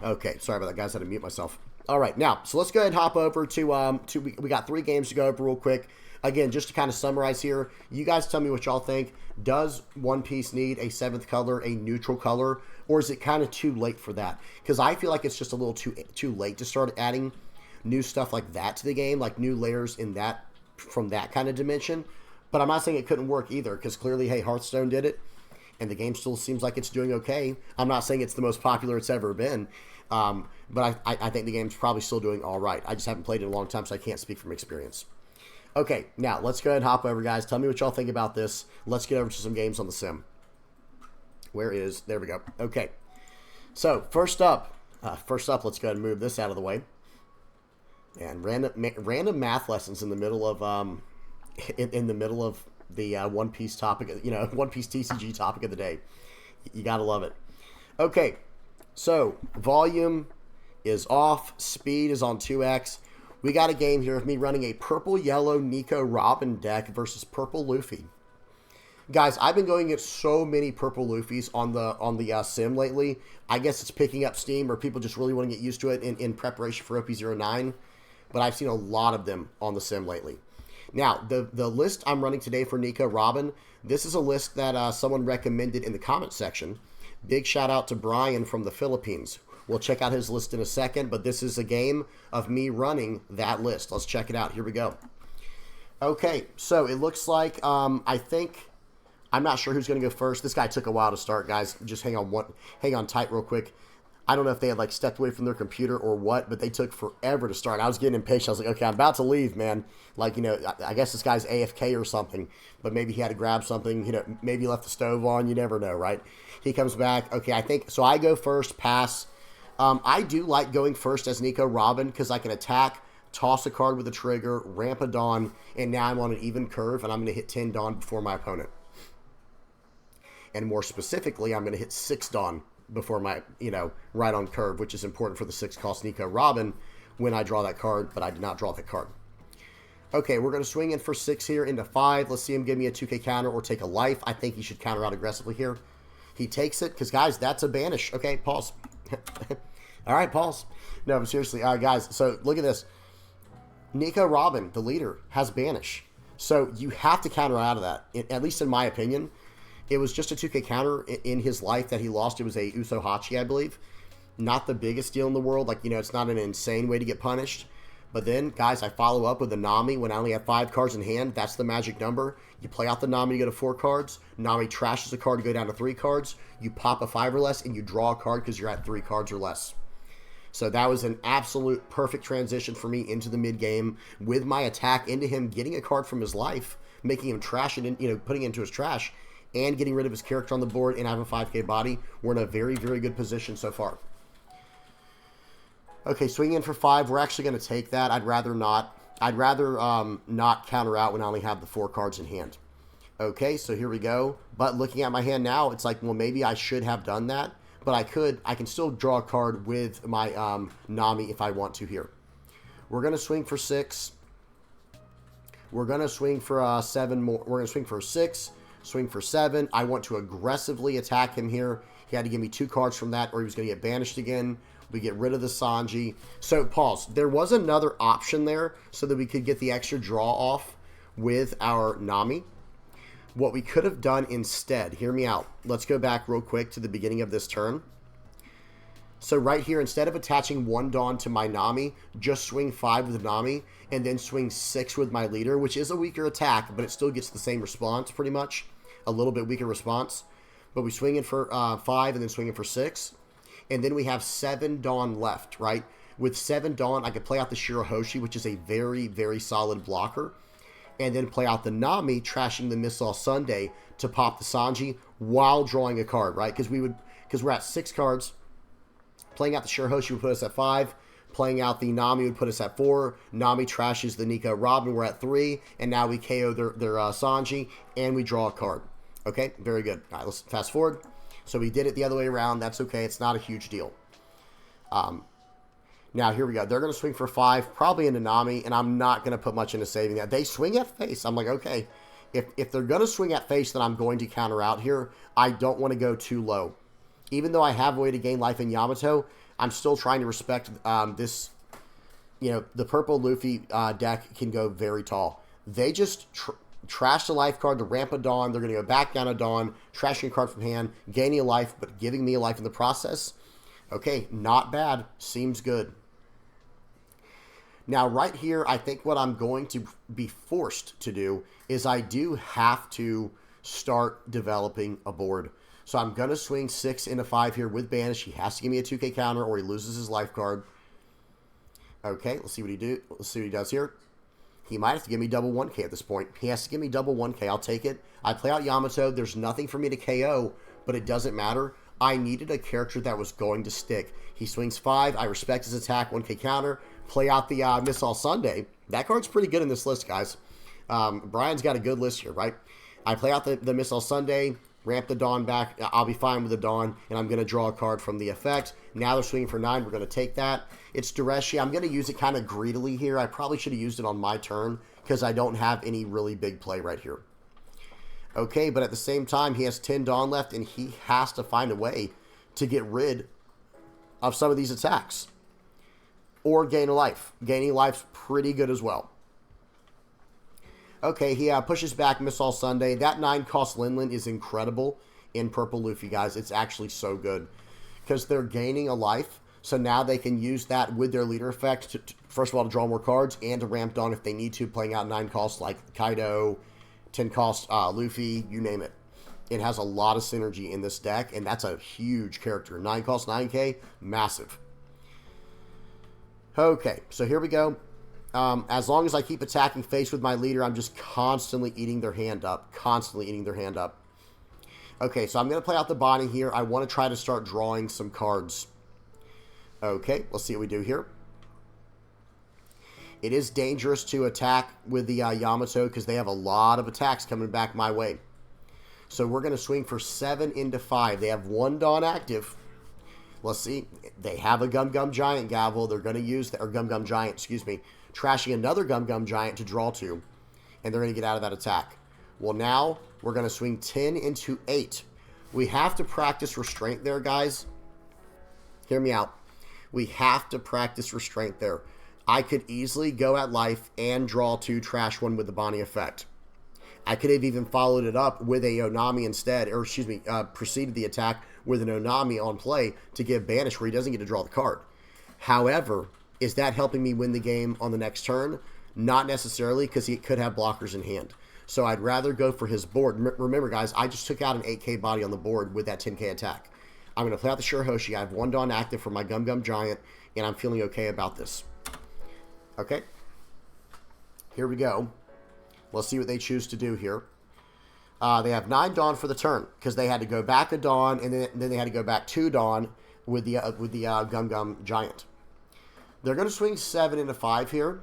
Okay, sorry about that, guys. I had to mute myself. All right, now, so let's go ahead and hop over to we got 3 games to go over real quick. Again, just to kind of summarize here, you guys tell me what y'all think. Does One Piece need a 7th color, a neutral color, or is it kind of too late for that? Because I feel like it's just a little too late to start adding new stuff like that to the game, like new layers in that from that kind of dimension. But I'm not saying it couldn't work either, because clearly, hey, Hearthstone did it, and the game still seems like it's doing okay. I'm not saying it's the most popular it's ever been, but I think the game's probably still doing all right. I just haven't played it in a long time, so I can't speak from experience. Okay, now let's go ahead and hop over, guys. Tell me what y'all think about this. Let's get over to some games on the sim. There we go. Okay. So, first up, let's go ahead and move this out of the way. And random math lessons in the middle of in the middle of the One Piece topic, One Piece TCG topic of the day. You gotta love it. Okay, so volume is off, speed is on 2x. We got a game here of me running a purple-yellow Nico Robin deck versus purple Luffy. Guys, I've been going against so many purple Luffys on the sim lately. I guess it's picking up steam, or people just really want to get used to it in preparation for OP09. But I've seen a lot of them on the sim lately. Now, the list I'm running today for Nico Robin, this is a list that someone recommended in the comment section. Big shout out to Brian from the Philippines. We'll check out his list in a second, but this is a game of me running that list. Let's check it out. Here we go. Okay, so it looks like, I'm not sure who's going to go first. This guy took a while to start, guys. Just hang on tight real quick. I don't know if they had stepped away from their computer or what, but they took forever to start. I was getting impatient. I was like, okay, I'm about to leave, man. I guess this guy's AFK or something, but maybe he had to grab something. Maybe he left the stove on. You never know, right? He comes back. Okay, so I go first, pass. I do like going first as Nico Robin because I can attack, toss a card with a trigger, ramp a Dawn, and now I'm on an even curve, and I'm going to hit 10 Dawn before my opponent. And more specifically, I'm going to hit 6 Dawn before my, right on curve, which is important for the 6-cost Nico Robin when I draw that card, but I did not draw that card. Okay, we're going to swing in for 6 here into 5. Let's see him give me a 2k counter or take a life. I think he should counter out aggressively here. He takes it, because, guys, that's a banish. Okay, pause. All right, pause. No, but seriously, guys, so look at this. Nico Robin, the leader, has banish. So you have to counter out of that, at least in my opinion. It was just a 2k counter in his life that he lost. It was a Uso Hachi, I believe. Not the biggest deal in the world. It's not an insane way to get punished. But then, guys, I follow up with a Nami when I only have 5 cards in hand. That's the magic number. You play out the Nami to go to 4 cards. Nami trashes a card to go down to 3 cards. You pop a 5 or less, and you draw a card because you're at 3 cards or less. So that was an absolute perfect transition for me into the mid-game with my attack into him getting a card from his life, making him trash it, putting it into his trash, and getting rid of his character on the board and having a 5k body. We're in a very, very good position so far. Okay, swinging in for 5. We're actually going to take that. I'd rather not. I'd rather not counter out when I only have the 4 cards in hand. Okay, so here we go. But looking at my hand now, it's like, well, maybe I should have done that. But I can still draw a card with my Nami if I want to here. We're going to swing for 6. We're going to swing for 7 more. We're going to swing for 6, swing for 7. I want to aggressively attack him here. He had to give me 2 cards from that or he was going to get banished again. We get rid of the Sanji. So, pause. There was another option there so that we could get the extra draw off with our Nami. What we could have done instead, hear me out. Let's go back real quick to the beginning of this turn. So right here, instead of attaching 1 Dawn to my Nami, just swing 5 with Nami, and then swing 6 with my leader, which is a weaker attack, but it still gets the same response pretty much. A little bit weaker response. But we swing in for 5 and then swing in for 6. And then we have 7 Dawn left, right? With 7 Dawn, I could play out the Shirahoshi, which is a very, very solid blocker. And then play out the Nami, trashing the Missile Sunday to pop the Sanji while drawing a card, right? Because we're at 6 cards. Playing out the Shirahoshi would put us at 5. Playing out the Nami would put us at 4. Nami trashes the Nico Robin. We're at 3. And now we KO their Sanji, and we draw a card. Okay, very good. All right, let's fast forward. So we did it the other way around. That's okay. It's not a huge deal. Now, here we go. They're going to swing for 5, probably into Nami, and I'm not going to put much into saving that. They swing at face. I'm like, okay, if they're going to swing at face, then I'm going to counter out here. I don't want to go too low. Even though I have a way to gain life in Yamato, I'm still trying to respect this. The purple Luffy deck can go very tall. They just trash the life card, the ramp a Dawn. They're going to go back down a Dawn, trashing a card from hand, gaining a life, but giving me a life in the process. Okay, not bad. Seems good. Now, right here, I think what I'm going to be forced to do is I do have to start developing a board. So I'm going to swing 6 into 5 here with Banish. He has to give me a 2k counter or he loses his life card. Okay, let's see what he does here. He might have to give me double 1K at this point. He has to give me double 1K. I'll take it. I play out Yamato. There's nothing for me to KO, but it doesn't matter. I needed a character that was going to stick. He swings 5. I respect his attack. 1K counter. Play out the Miss All Sunday. That card's pretty good in this list, guys. Brian's got a good list here, right? I play out the Miss All Sunday. Ramp the Dawn back. I'll be fine with the Dawn, and I'm going to draw a card from the effect. Now they're swinging for 9. We're going to take that. It's Dureshi. I'm going to use it kind of greedily here. I probably should have used it on my turn because I don't have any really big play right here. Okay, but at the same time, he has 10 Dawn left, and he has to find a way to get rid of some of these attacks. Or gain a life. Gaining life's pretty good as well. Okay, he pushes back Miss All Sunday. That 9-cost Linlin is incredible in Purple Luffy, guys. It's actually so good. Because they're gaining a life, so now they can use that with their leader effect, to first of all, to draw more cards, and to ramp Dawn if they need to, playing out 9 costs like Kaido, 10 cost Luffy, you name it. It has a lot of synergy in this deck, and that's a huge character. 9 cost 9K, massive. Okay, so here we go. As long as I keep attacking face with my leader, I'm just constantly eating their hand up. Constantly eating their hand up. Okay, so I'm going to play out the Bonnie here. I want to try to start drawing some cards. Okay, let's see what we do here. It is dangerous to attack with the Yamato because they have a lot of attacks coming back my way. So we're going to swing for 7 into 5. They have 1 Dawn active. Let's see. They have a Gum Gum Giant Gavel. They're going to use, or Gum Gum Giant, excuse me, trashing another Gum Gum Giant to draw 2. And they're going to get out of that attack. Well, now we're going to swing 10 into 8. We have to practice restraint there, guys. Hear me out. We have to practice restraint there. I could easily go at life and draw 2, trash 1 with the Bonnie effect. I could have even followed it up with a Onami instead, or excuse me, preceded the attack with an Onami on play to give Banish where he doesn't get to draw the card. However, is that helping me win the game on the next turn? Not necessarily, because he could have blockers in hand. So I'd rather go for his board. Remember, guys, I just took out an 8K body on the board with that 10K attack. I'm going to play out the Shirahoshi. I have 1 Dawn active for my Gum Gum Giant, and I'm feeling okay about this. Okay. Here we go. Let's see what they choose to do here. They have 9 Dawn for the turn because they had to go back a Dawn, and then they had to go back 2 Dawn with the Gum Gum Giant. They're going to swing 7 into 5 here,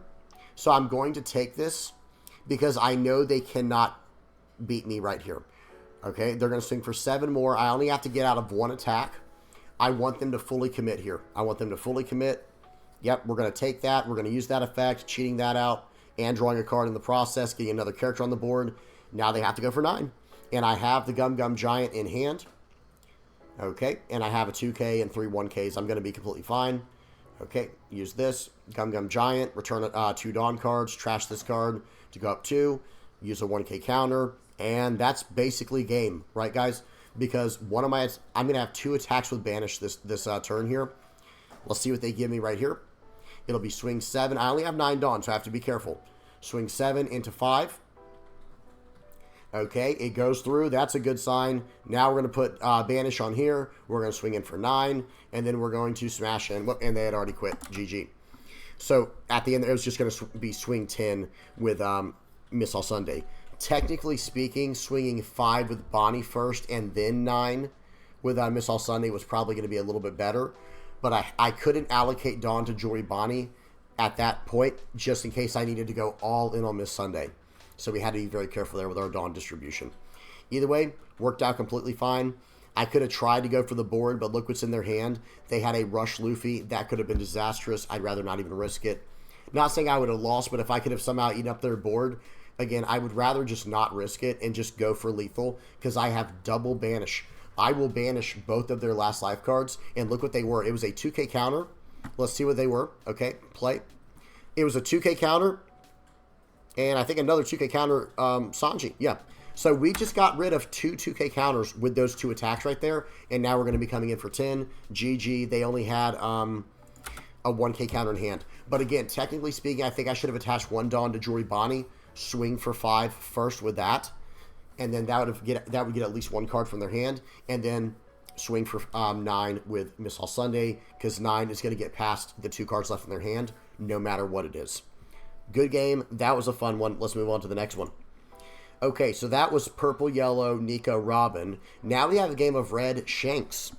so I'm going to take this because I know they cannot beat me right here. Okay, they're going to swing for 7 more. I only have to get out of 1 attack. I want them to fully commit here. I want them to fully commit. Yep, we're going to take that. We're going to use that effect, cheating that out, and drawing a card in the process, getting another character on the board. Now they have to go for 9. And I have the Gum Gum Giant in hand. Okay, and I have a 2K and 3 1Ks. I'm going to be completely fine. Okay, use this. Gum Gum Giant, return 2 Dawn cards, trash this card to go up 2. Use a 1K counter, and that's basically game, right, guys? Because one of my, I'm going to have 2 attacks with Banish this turn here. Let's see what they give me right here. It'll be swing 7. I only have 9 Dawn, so I have to be careful. Swing 7 into 5. Okay, it goes through. That's a good sign. Now we're going to put Banish on here. We're going to swing in for 9, and then we're going to smash in. And they had already quit. GG. So at the end, it was just going to be swing 10 with Miss All Sunday. Technically speaking, swinging 5 with Bonnie first and then 9 with Miss All Sunday was probably going to be a little bit better. But I couldn't allocate Dawn to Jory Bonnie at that point, just in case I needed to go all in on Miss Sunday. So we had to be very careful there with our Dawn distribution. Either way, worked out completely fine. I could have tried to go for the board, but look what's in their hand. They had a Rush Luffy. That could have been disastrous. I'd rather not even risk it. Not saying I would have lost, but if I could have somehow eaten up their board, again, I would rather just not risk it and just go for lethal because I have double Banish. I will banish both of their last life cards, and look what they were. It was a 2K counter. Let's see what they were. Okay, play. It was a 2K counter, and I think another 2K counter, Sanji. Yeah. So we just got rid of 2 2K counters with those 2 attacks right there, and now we're going to be coming in for 10. GG. They only had a 1K counter in hand. But again, technically speaking, I think I should have attached 1 Dawn to Jory Bonnie, swing for 5 first with that. And then that would get at least 1 card from their hand, and then swing for 9 with Miss All Sunday, because 9 is going to get past the 2 cards left in their hand, no matter what it is. Good game. That was a fun one. Let's move on to the next one. Okay, so that was purple, yellow, Nico, Robin. Now we have a game of red, Shanks.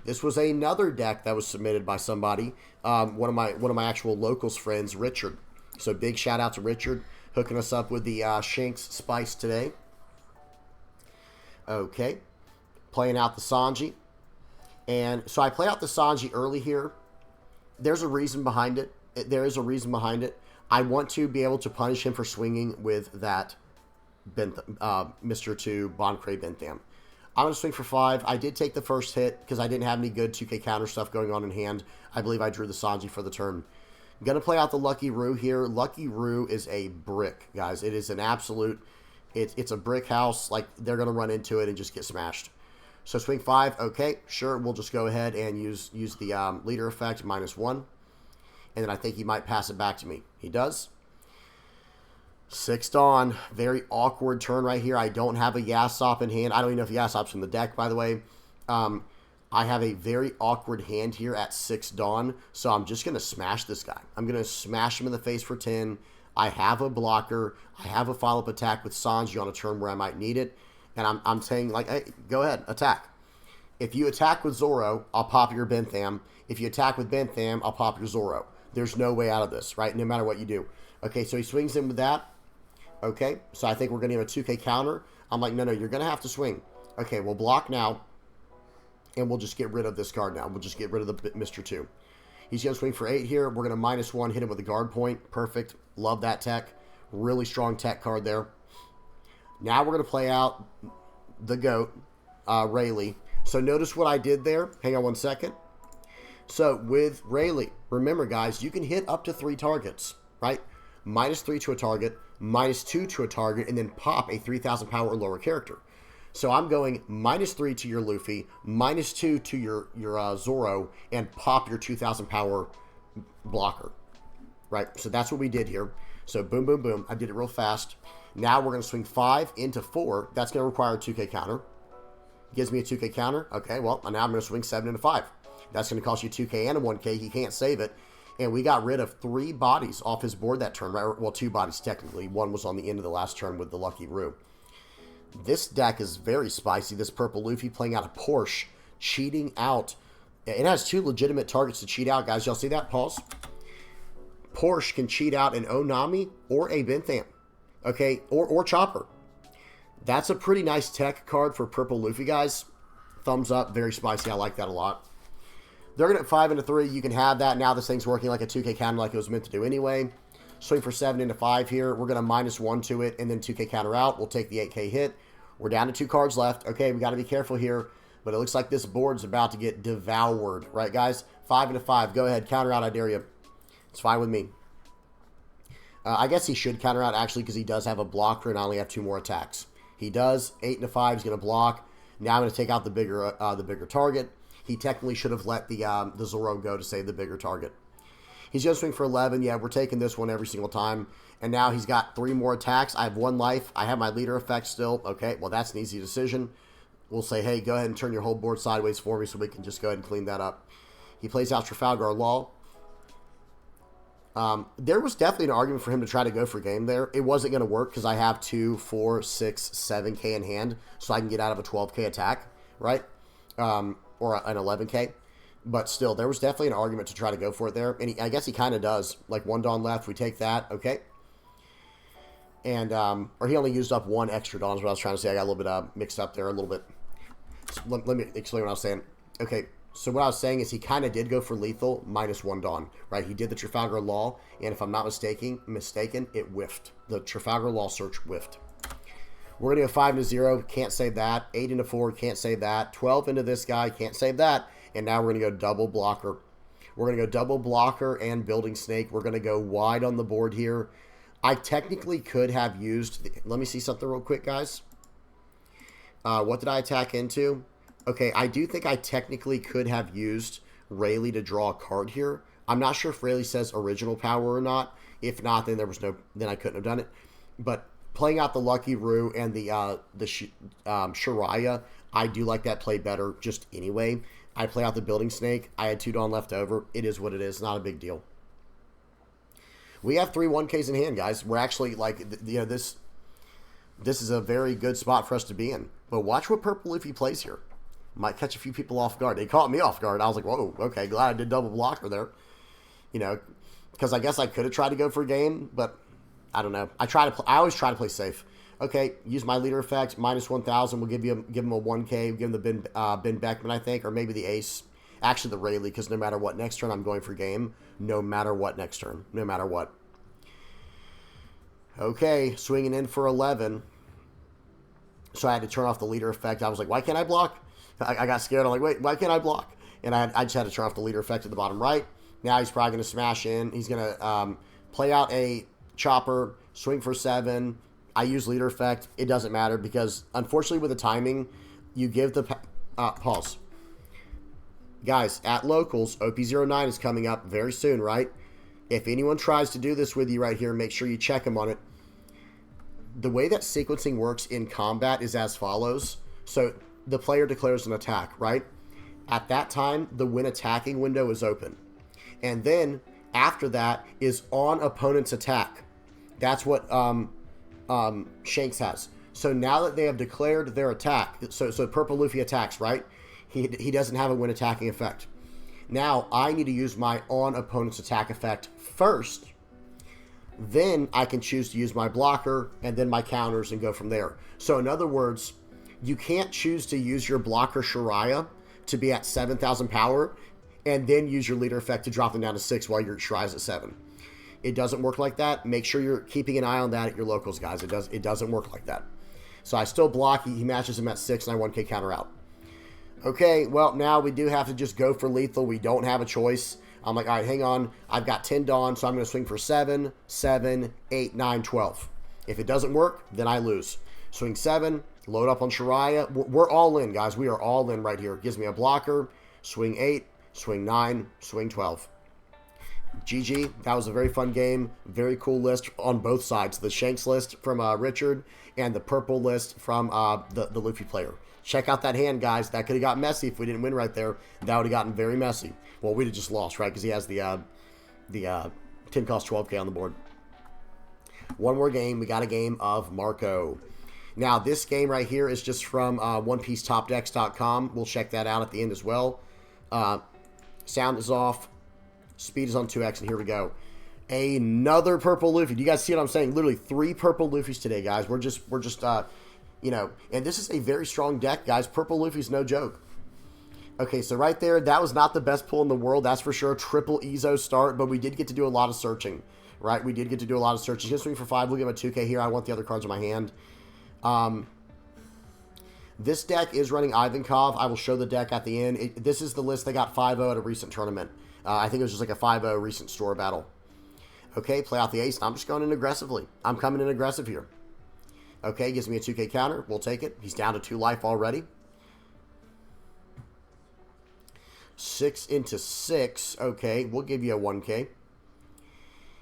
This was another deck that was submitted by somebody, one of my actual locals friends, Richard. So big shout out to Richard hooking us up with the Shanks Spice today. Okay, playing out the Sanji. And so I play out the Sanji early here. There's a reason behind it. There is a reason behind it. I want to be able to punish him for swinging with that Mr. 2 Boncray Bentham. I'm going to swing for 5. I did take the first hit because I didn't have any good 2K counter stuff going on in hand. I believe I drew the Sanji for the turn. I'm going to play out the Lucky Roo here. Lucky Roo is a brick, guys. It is an absolute... It's a brick house. Like, they're going to run into it and just get smashed. So swing 5. Okay, sure. We'll just go ahead and use the leader effect, -1. And then I think he might pass it back to me. He does. 6 Dawn. Very awkward turn right here. I don't have a Yasop in hand. I don't even know if Yasop's in the deck, by the way. I have a very awkward hand here at 6 Dawn. So I'm just going to smash this guy. I'm going to smash him in the face for 10. I have a blocker. I have a follow-up attack with Sanji on a turn where I might need it. And I'm saying, like, hey, go ahead, attack. If you attack with Zoro, I'll pop your Bentham. If you attack with Bentham, I'll pop your Zoro. There's no way out of this, right? No matter what you do. Okay, so he swings in with that. Okay, so I think we're going to have a 2K counter. I'm like, no, you're going to have to swing. Okay, we'll block now. And we'll just get rid of this card now. We'll just get rid of the Mr. 2. He's going to swing for 8 here. We're going to -1, hit him with a guard point. Perfect. Love that tech. Really strong tech card there. Now we're going to play out the GOAT, Rayleigh. So notice what I did there. Hang on one second. So with Rayleigh, remember guys, you can hit up to 3 targets, right? -3 to a target, -2 to a target, and then pop a 3,000 power or lower character. So I'm going -3 to your Luffy, -2 to your Zoro, and pop your 2,000 power blocker, right? So that's what we did here. So boom, boom, boom. I did it real fast. Now we're going to swing 5 into 4. That's going to require a 2K counter. Gives me a 2K counter. Okay, well, now I'm going to swing 7 into 5. That's going to cost you 2K and a 1K. He can't save it. And we got rid of 3 bodies off his board that turn. Right? Well, 2 bodies technically. One was on the end of the last turn with the Lucky Roo. This deck is very spicy. This purple Luffy playing out a Porsche, cheating out. It has 2 legitimate targets to cheat out, guys. Y'all see that? Pause. Porsche can cheat out an Onami or a Bentham. Okay, or Chopper. That's a pretty nice tech card for purple Luffy, guys. Thumbs up. Very spicy. I like that a lot. They're going to 5 into 3. You can have that. Now this thing's working like a 2K counter like it was meant to do anyway. Swing for 7 into 5 here. We're going to -1 to it and then 2K counter out. We'll take the 8K hit. We're down to 2 cards left. Okay, we got to be careful here. But it looks like this board's about to get devoured. Right, guys? 5 into 5. Go ahead. Counter out. I dare you. It's fine with me. I guess he should counter out, actually, because he does have a blocker and I only have 2 more attacks. He does. 8 into 5. He's going to block. Now I'm going to take out the bigger target. He technically should have let the Zoro go to save the bigger target. He's going to swing for 11. Yeah, we're taking this one every single time. And now he's got 3 more attacks. I have 1 life. I have my leader effect still. Okay, well, that's an easy decision. We'll say, hey, go ahead and turn your whole board sideways for me so we can just go ahead and clean that up. He plays out Trafalgar Law. There was definitely an argument for him to try to go for game there. It wasn't going to work because I have 2, 4, 6, 7K in hand, so I can get out of a 12K attack, right? Or an 11K. But still, there was definitely an argument to try to go for it there. And I guess he kind of does. Like 1 Dawn left, we take that, okay. And, or he only used up 1 extra Dawn is what I was trying to say. I got a little bit mixed up there a little bit. So let me explain what I was saying. Okay. So what I was saying is he kind of did go for lethal -1 Dawn, right? He did the Trafalgar Law, and if I'm not mistaken, it whiffed. The Trafalgar Law search whiffed. We're going to go 5 into 0, can't save that. 8 into 4, can't save that. 12 into this guy, can't save that. And now we're going to go double blocker. We're going to go double blocker and building snake. We're going to go wide on the board here. I technically could have used... Let me see something real quick, guys. What did I attack into? Okay, I do think I technically could have used Rayleigh to draw a card here. I'm not sure if Rayleigh says original power or not. If not, then then I couldn't have done it. But playing out the Lucky Roo and the Shiraya, I do like that play better just anyway. I play out the Building Snake. I had 2 Dawn left over. It is what it is. Not a big deal. We have 3 1Ks in hand, guys. We're actually, like, you know, this is a very good spot for us to be in. But watch what Purple Luffy plays here. Might catch a few people off guard. They caught me off guard. I was like, whoa, okay, glad I did double blocker there. You know, because I guess I could have tried to go for a game, but I don't know. I always try to play safe. Okay, use my leader effect, minus 1,000. We'll give him a 1K. We'll give him the Ben Beckman, I think, or maybe the ace. Actually, the Rayleigh, because no matter what, next turn I'm going for game. No matter what next turn. No matter what. Okay, swinging in for 11. So I had to turn off the leader effect. I was like, why can't I block? I got scared. I'm like, wait, why can't I block? And I just had to turn off the leader effect at the bottom right. Now he's probably going to smash in. He's going to play out a chopper, swing for 7. I use leader effect. It doesn't matter because, unfortunately, with the timing, you give the pause. Guys, at locals, OP09 is coming up very soon, right? If anyone tries to do this with you right here, make sure you check them on it. The way that sequencing works in combat is as follows. So the player declares an attack, right? At that time, the when attacking window is open. And then, after that, is on opponent's attack. That's what Shanks has. So now that they have declared their attack, so Purple Luffy attacks, right? He doesn't have a when attacking effect. Now, I need to use my on opponent's attack effect first. Then I can choose to use my blocker and then my counters and go from there. So in other words, you can't choose to use your blocker Shariah to be at 7,000 power and then use your leader effect to drop them down to 6 while your Shariah's at 7. It doesn't work like that. Make sure you're keeping an eye on that at your locals, guys. It doesn't work like that. So I still block. He matches him at 6 and I 1K counter out. Okay, well, now we do have to just go for lethal. We don't have a choice. I'm like, all right, hang on. I've got 10 Dawn, so I'm going to swing for 7, 7, 8, 9, 12. If it doesn't work, then I lose. Swing 7, load up on Shariah. We're all in, guys. We are all in right here. It gives me a blocker. Swing 8, swing 9, swing 12. GG. That was a very fun game. Very cool list on both sides. The Shanks list from Richard and the purple list from the Luffy player. Check out that hand, guys. That could have got messy if we didn't win right there. That would have gotten very messy. Well, we'd have just lost, right? Because he has the 10 cost 12K on the board. One more game. We got a game of Marco. Now, this game right here is just from OnePieceTopDecks.com. We'll check that out at the end as well. Sound is off. Speed is on 2x, and here we go. Another purple Luffy. Do you guys see what I'm saying? Literally 3 purple Luffys today, guys. We're just you know, and this is a very strong deck, guys. Purple Luffy's no joke. Okay, so right there, that was not the best pull in the world, that's for sure. Triple Ezo start, but we did get to do a lot of searching, right? We did get to do a lot of searching. He's going to swing for 5. We'll give him a 2K here. I want the other cards in my hand. This deck is running Ivankov. I will show the deck at the end. This is the list they got 5-0 at a recent tournament. I think it was just like a 5-0 recent store battle. Okay, play out the ace. I'm just going in aggressively. I'm coming in aggressive here. Okay, gives me a 2K counter. We'll take it. He's down to 2 life already. 6 into 6. Okay, we'll give you a 1K.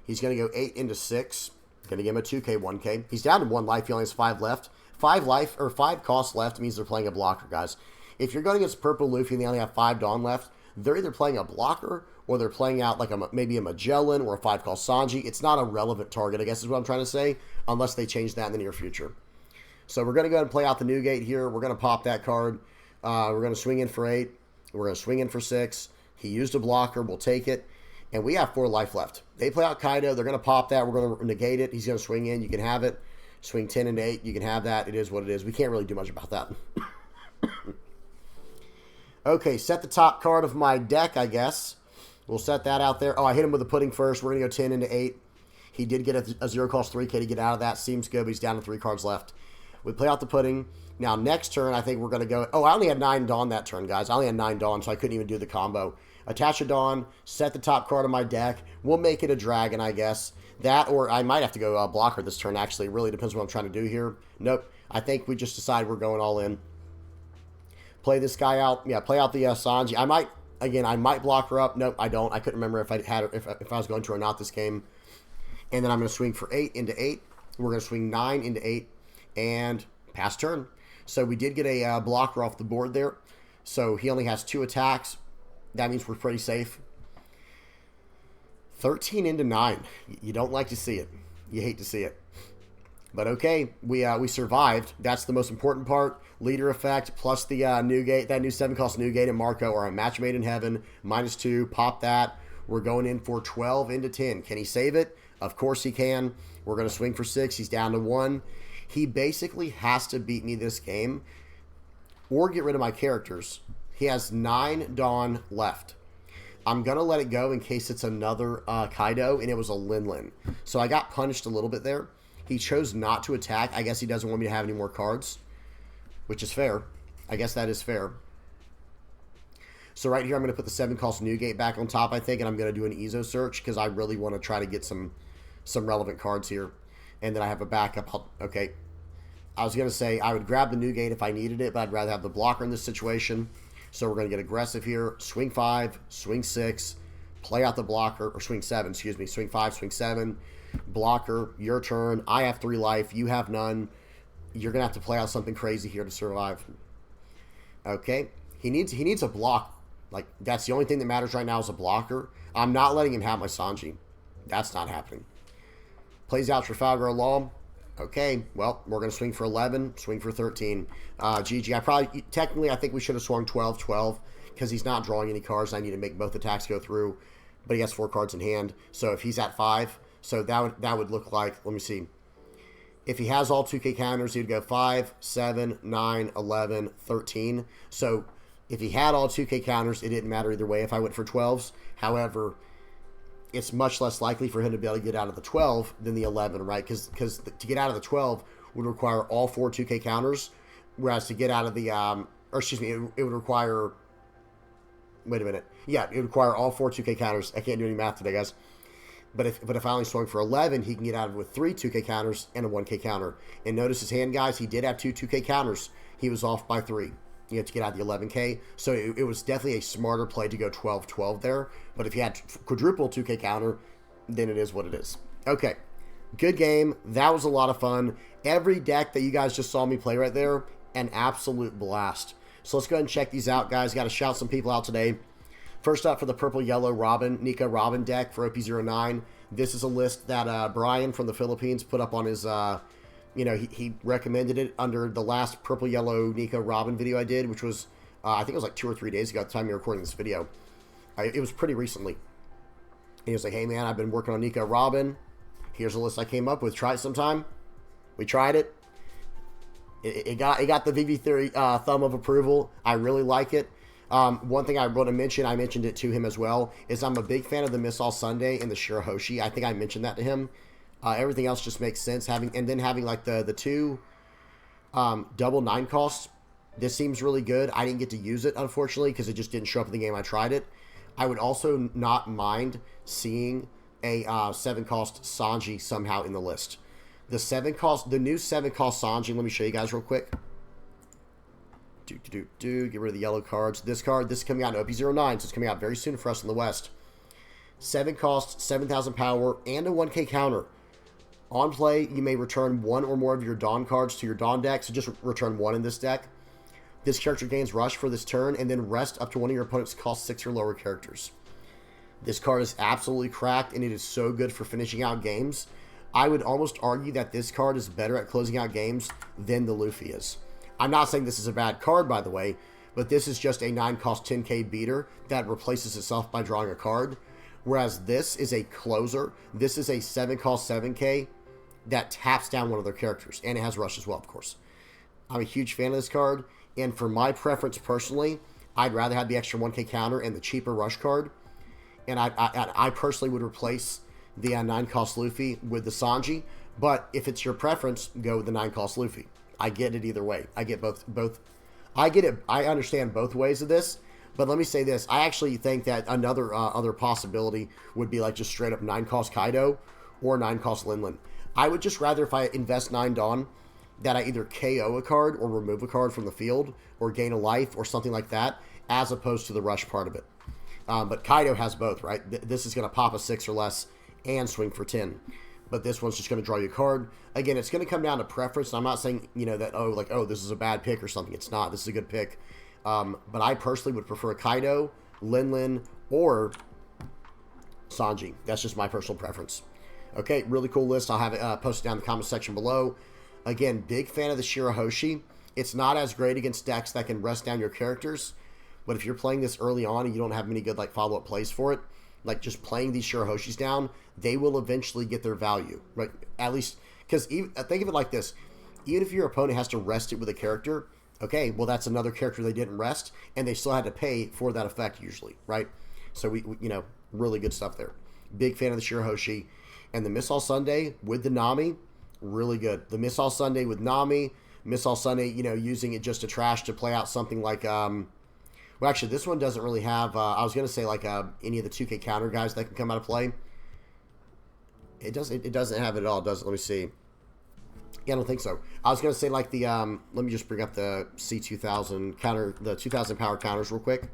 He's going to go 8 into 6. Going to give him a 2K, 1K. He's down to 1 life. He only has 5 left. 5 life, or 5 costs left means they're playing a blocker, guys. If you're going against Purple Luffy and they only have 5 Dawn left, they're either playing a blocker or they're playing out like maybe a Magellan or a 5-cost Sanji. It's not a relevant target, I guess is what I'm trying to say, unless they change that in the near future. So we're going to go ahead and play out the Newgate here. We're going to pop that card. We're going to swing in for 8. We're going to swing in for 6. He used a blocker. We'll take it. And we have 4 life left. They play out Kaido. They're going to pop that. We're going to negate it. He's going to swing in. You can have it. Swing 10 into 8. You can have that. It is what it is. We can't really do much about that. Okay, set the top card of my deck, I guess. We'll set that out there. Oh, I hit him with a pudding first. We're going to go 10 into 8. He did get a 0-cost 3K to get out of that. Seems good, but he's down to 3 cards left. We play out the pudding. Now, next turn, I think we're going to go... Oh, I only had 9 Dawn that turn, guys. I only had 9 Dawn, so I couldn't even do the combo. Attach a Dawn, set the top card of my deck. We'll make it a dragon, I guess. That, or I might have to go blocker this turn, actually. It really depends what I'm trying to do here. Nope. I think we just decide we're going all in. Play this guy out. Yeah, play out the Sanji. I might block her up. Nope, I don't. I couldn't remember if I was going to or not this game. And then I'm going to swing for 8 into 8. We're going to swing 9 into 8. And pass turn. So we did get a blocker off the board there. So he only has 2 attacks. That means we're pretty safe. 13 into 9. You don't like to see it. You hate to see it. But okay, we survived. That's the most important part. Leader effect plus the new gate, that new 7-cost new gate and Marco are a match made in heaven. -2, pop that. We're going in for 12 into 10. Can he save it? Of course he can. We're going to swing for 6. He's down to 1. He basically has to beat me this game or get rid of my characters. He has 9 Dawn left. I'm going to let it go in case it's another Kaido, and it was a Lin. So I got punished a little bit there. He chose not to attack. I guess he doesn't want me to have any more cards, which is fair. I guess that is fair. So right here, I'm going to put the 7-cost Newgate back on top, I think, and I'm going to do an EZO search because I really want to try to get some relevant cards here. And then I have a backup. Okay. I was going to say I would grab the Newgate if I needed it, but I'd rather have the blocker in this situation. So we're going to get aggressive here. Swing 5, swing 6, play out the blocker, or swing 7, excuse me. Swing 5, swing 7, blocker, your turn. I have 3 life. You have none. You're going to have to play out something crazy here to survive. Okay. He needs a block. Like, that's the only thing that matters right now is a blocker. I'm not letting him have my Sanji. That's not happening. Plays out Trafalgar Law. Okay, well, we're going to swing for 11, swing for 13. GG. Technically, I think we should have swung 12-12 because he's not drawing any cards. I need to make both attacks go through, but he has 4 cards in hand. So if he's at 5, so that would look like, let me see. If he has all 2K counters, he would go 5, 7, 9, 11, 13. So if he had all 2K counters, it didn't matter either way if I went for 12s. However, it's much less likely for him to be able to get out of the 12 than the 11, right? Because to get out of the 12 would require all 4 2K counters, whereas to get out of the, or excuse me, it would require, wait a minute. Yeah, it would require all 4 2K counters. I can't do any math today, guys. But if I only swung for 11, he can get out of it with 3 2K counters and a 1K counter. And notice his hand, guys, he did have 2 2K counters. He was off by 3. You have to get out the 11K. So it was definitely a smarter play to go 12-12 there. But if you had quadruple 2K counter, then it is what it is. Okay. Good game. That was a lot of fun. Every deck that you guys just saw me play right there, an absolute blast. So let's go ahead and check these out, guys. Got to shout some people out today. First up for the purple-yellow Robin, Nico Robin deck for OP09. This is a list that Brian from the Philippines put up on his... he recommended it under the last purple-yellow Nico Robin video I did, which was, I think it was like 2 or 3 days ago at the time you're recording this video. It was pretty recently. And he was like, hey, man, I've been working on Nico Robin. Here's a list I came up with. Try it sometime. We tried it. It got the VV Theory thumb of approval. I really like it. One thing I want to mention, I mentioned it to him as well, is I'm a big fan of the Miss All Sunday and the Shirahoshi. I think I mentioned that to him. Everything else just makes sense. Having like the 2 double 9 costs. This seems really good. I didn't get to use it, unfortunately, because it just didn't show up in the game I tried it. I would also not mind seeing a 7-cost Sanji somehow in the list. The new 7-cost Sanji, let me show you guys real quick. Get rid of the yellow cards. This is coming out in OP09, so it's coming out very soon for us in the West. 7 cost, 7,000 power, and a 1K counter. On play, you may return 1 or more of your Dawn cards to your Dawn deck, so just return 1 in this deck. This character gains Rush for this turn, and then rest up to one of your opponent's cost 6 or lower characters. This card is absolutely cracked, and it is so good for finishing out games. I would almost argue that this card is better at closing out games than the Luffy is. I'm not saying this is a bad card, by the way, but this is just a 9-cost 10K beater that replaces itself by drawing a card. Whereas this is a closer. This is a 7-cost 7K that taps down one of their characters. And it has Rush as well, of course. I'm a huge fan of this card. And for my preference personally, I'd rather have the extra 1K counter and the cheaper Rush card. And I personally would replace the 9-cost Luffy with the Sanji. But if it's your preference, go with the 9-cost Luffy. I get it either way. I get both. I get it. I understand both ways of this. But let me say this. I actually think that another other possibility would be like just straight up 9-cost Kaido or 9-cost Linlin. I would just rather, if I invest 9 Dawn, that I either KO a card or remove a card from the field or gain a life or something like that, as opposed to the Rush part of it. But Kaido has both, right? This is going to pop a 6 or less and swing for 10. But this one's just going to draw you a card. Again, it's going to come down to preference. I'm not saying, that, this is a bad pick or something. It's not. This is a good pick. But I personally would prefer Kaido, Linlin, or Sanji. That's just my personal preference. Okay, really cool list. I'll have it posted down in the comment section below. Again, big fan of the Shirahoshi. It's not as great against decks that can rest down your characters, but if you're playing this early on and you don't have many good like follow-up plays for it, like just playing these Shirahoshis down, they will eventually get their value, right? At least, because think of it like this. Even if your opponent has to rest it with a character, okay, well, that's another character they didn't rest, and they still had to pay for that effect usually, right? So, we you know, really good stuff there. Big fan of the Shirahoshi. And the Miss All Sunday with the Nami, really good. The Miss All Sunday with Nami, Miss All Sunday, you know, using it just to trash to play out something like, well, actually, this one doesn't really have, I was going to say like any of the 2K counter guys that can come out of play. It doesn't have it at all, does it? Let me see. Yeah, I don't think so. I was going to say like the, let me just bring up the C2000 counter, the 2000 power counters real quick.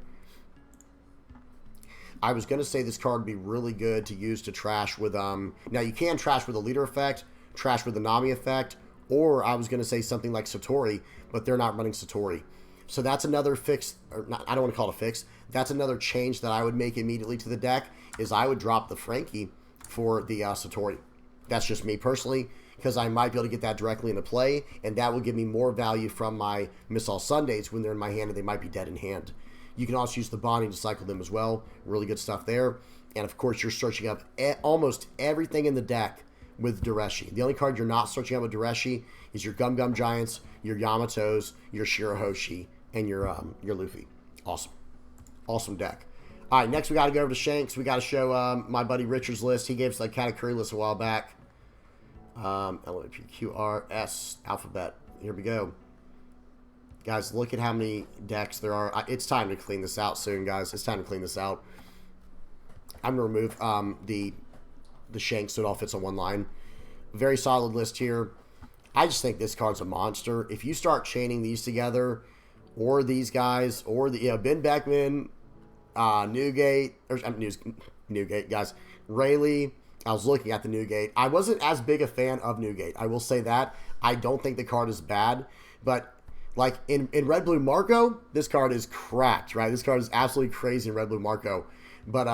I was going to say this card would be really good to use to trash with, now you can trash with a leader effect, trash with the Nami effect, or I was going to say something like Satori, but they're not running Satori. So that's another fix, or not, I don't want to call it a fix, that's another change that I would make immediately to the deck, is I would drop the Frankie for the Satori. That's just me personally, because I might be able to get that directly into play, and that will give me more value from my Miss All Sundays when they're in my hand and they might be dead in hand. You can also use the bonding to cycle them as well. Really good stuff there. And of course, you're searching up almost everything in the deck with Dareshi. The only card you're not searching up with Dareshi is your Gum Gum Giants, your Yamatos, your Shirahoshi, and your Luffy. Awesome. Awesome deck. All right, next we got to go over to Shanks. We got to show my buddy Richard's list. He gave us like Katakuri list a while back. LMPQRS alphabet. Here we go. Guys, look at how many decks there are. It's time to clean this out soon, guys. It's time to clean this out. I'm going to remove the Shanks so it all fits on one line. Very solid list here. I just think this card's a monster. If you start chaining these together, or these guys, or the Ben Beckman, Newgate, or Newgate, guys, Rayleigh. I was looking at the Newgate. I wasn't as big a fan of Newgate. I will say that. I don't think the card is bad, but like in Red Blue Marco, this card is cracked, right? This card is absolutely crazy in Red Blue Marco. But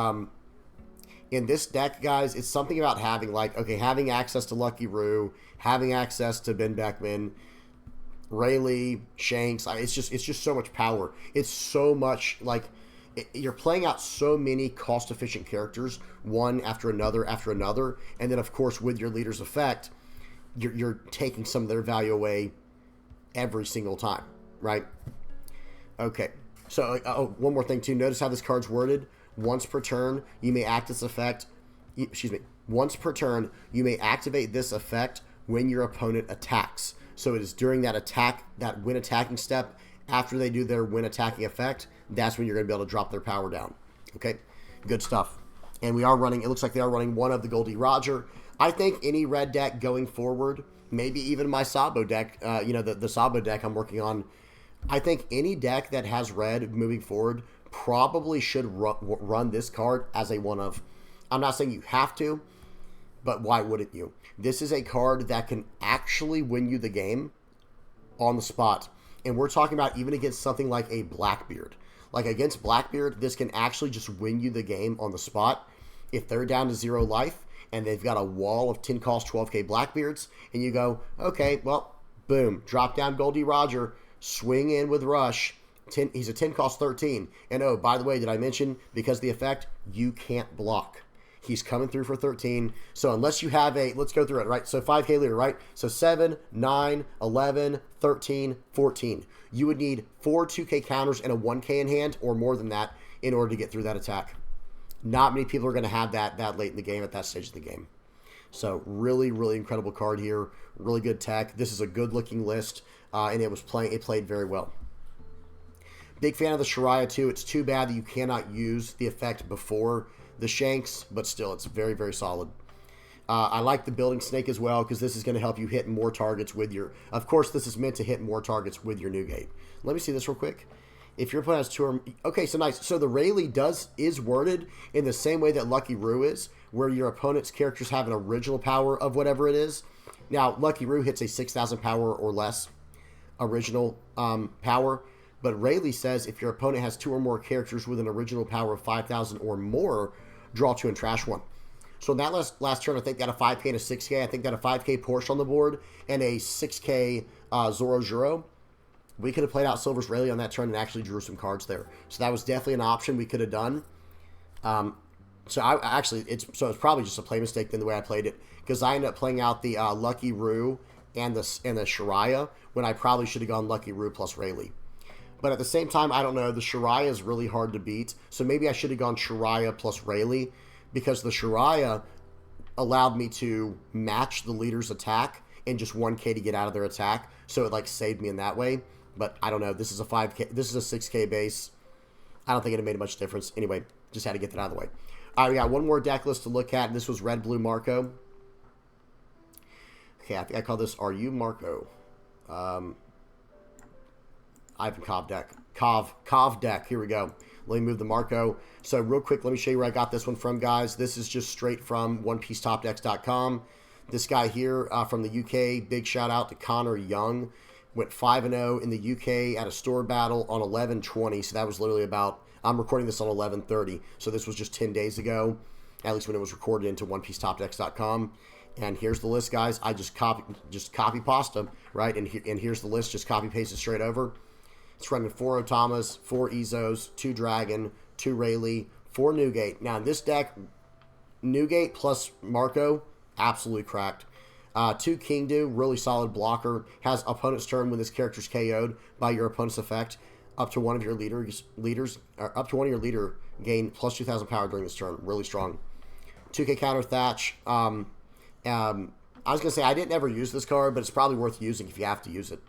in this deck, guys, it's something about having like, okay, having access to Lucky Roo, having access to Ben Beckman, Rayleigh, Shanks. It's just so much power. It's so much like you're playing out so many cost-efficient characters, one after another, and then of course with your leader's effect, you're taking some of their value away every single time, right? Okay, so one more thing too. Notice how this card's worded. Once per turn, you may act this effect. Once per turn, you may activate this effect when your opponent attacks. So it is during that attack, that when attacking step, after they do their when attacking effect, that's when you're going to be able to drop their power down. Okay, good stuff. And we are running, it looks like they are running one of the Goldie Roger. I think any red deck going forward, maybe even my Sabo deck, the Sabo deck I'm working on, I think any deck that has red moving forward probably should run this card as a one of. I'm not saying you have to, but why wouldn't you? This is a card that can actually win you the game on the spot. And we're talking about even against something like a Blackbeard. Like against Blackbeard, this can actually just win you the game on the spot. If they're down to 0 life and they've got a wall of 10 cost 12k Blackbeards, and you go, okay, well, boom, drop down Goldie Roger, swing in with Rush. He's a 10 cost 13. And oh, by the way, did I mention, because of the effect, you can't block. He's coming through for 13. So unless you have let's go through it, right? So 5k leader, right? So 7, 9, 11, 13, 14. You would need 4 2k counters and a 1k in hand or more than that in order to get through that attack. Not many people are going to have that late in the game at that stage of the game. So really, really incredible card here. Really good tech. This is a good looking list, and it played very well. Big fan of the Shiraya too. It's too bad that you cannot use the effect before the Shanks, but still, it's very, very solid. I like the Building Snake as well, because this is going to help you hit more targets with your... Of course, this is meant to hit more targets with your Newgate. Let me see this real quick. If your opponent has 2 or... Okay, so nice. So the Rayleigh is worded in the same way that Lucky Roo is, where your opponent's characters have an original power of whatever it is. Now, Lucky Roo hits a 6,000 power or less original power, but Rayleigh says if your opponent has 2 or more characters with an original power of 5,000 or more draw 2, and trash 1. So in that last turn, I think got a 5K and a 6K. I think got a 5K Porsche on the board and a 6K Zoro Juro. We could have played out Silver's Rayleigh on that turn and actually drew some cards there. So that was definitely an option we could have done. So I actually, it's probably just a play mistake in the way I played it, because I ended up playing out the Lucky Roo and the Shariah when I probably should have gone Lucky Roo plus Rayleigh. But at the same time, I don't know, the Shariah is really hard to beat, so maybe I should have gone Shariah plus Rayleigh, because the Shariah allowed me to match the leader's attack and just 1K to get out of their attack, so it like saved me in that way. But I don't know, this is a 5K, this is a 6K base. I don't think it made much difference. Anyway, just had to get that out of the way. All right, we got one more deck list to look at. This was Red Blue Marco. Okay, I think I call this Are You Marco? Ivan Kov deck. Kov deck. Here we go. Let me move the Marco. So real quick, let me show you where I got this one from, guys. This is just straight from OnePieceTopDecks.com. This guy here from the UK, big shout out to Connor Young. Went 5-0 in the UK at a store battle on 11/20. So that was literally about, I'm recording this on 11/30. So this was just 10 days ago, at least when it was recorded into OnePieceTopDecks.com. And here's the list, guys. I just copy pasta, right? And here's the list. Just copy paste it straight over. It's running 4 Otamas, 4 Izos, 2 Dragon, 2 Rayleigh, 4 Newgate. Now in this deck, Newgate plus Marco, absolutely cracked. 2 Kingdu, really solid blocker. Has opponent's turn when this character's KO'd by your opponent's effect. Up to one of your up to one of your leader gain plus 2,000 power during this turn. Really strong. 2K counter Thatch. I was gonna say I didn't ever use this card, but it's probably worth using if you have to use it.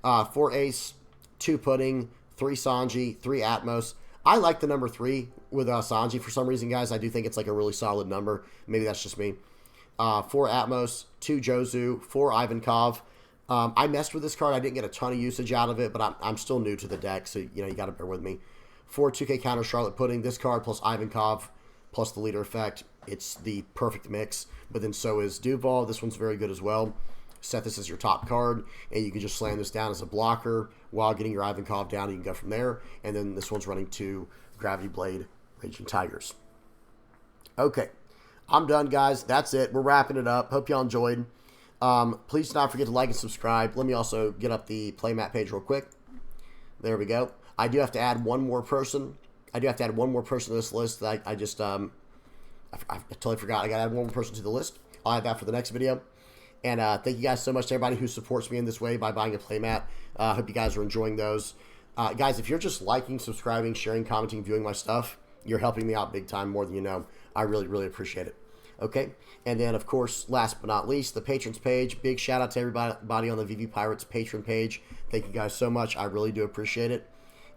4 Ace, 2 Pudding, 3 Sanji, 3 Atmos. I like the number 3 with Sanji for some reason, guys. I do think it's like a really solid number. Maybe that's just me. 4 Atmos, 2 Jozu, 4 Ivankov. I messed with this card. I didn't get a ton of usage out of it, but I'm still new to the deck, so you got to bear with me. 4 2K counter Charlotte Pudding. This card plus Ivankov plus the leader effect. It's the perfect mix, but then so is Duval. This one's very good as well. Set this as your top card, and you can just slam this down as a blocker while getting your Ivankov down. You can go from there, and then this one's running 2 Gravity Blade Raging Tigers. Okay, I'm done, guys. That's it. We're wrapping it up. Hope y'all enjoyed. Please do not forget to like and subscribe. Let me also get up the playmat page real quick. There we go. I do have to add one more person. I do have to add one more person to this list. I totally forgot. I got to add one more person to the list. I'll add that for the next video. And thank you guys so much to everybody who supports me in this way by buying a playmat. Hope you guys are enjoying those. Guys, if you're just liking, subscribing, sharing, commenting, viewing my stuff, you're helping me out big time, more than you know. I really, really appreciate it. Okay, and then, of course, last but not least, the patrons page. Big shout out to everybody on the VV Pirates patron page. Thank you guys so much. I really do appreciate it.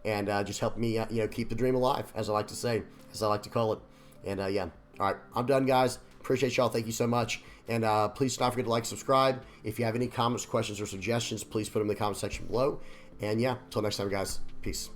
And just help me, keep the dream alive, as I like to say, as I like to call it. And, yeah. All right, I'm done, guys. Appreciate y'all. Thank you so much. And please don't forget to like, subscribe. If you have any comments, questions, or suggestions, please put them in the comment section below. And, yeah, until next time, guys. Peace.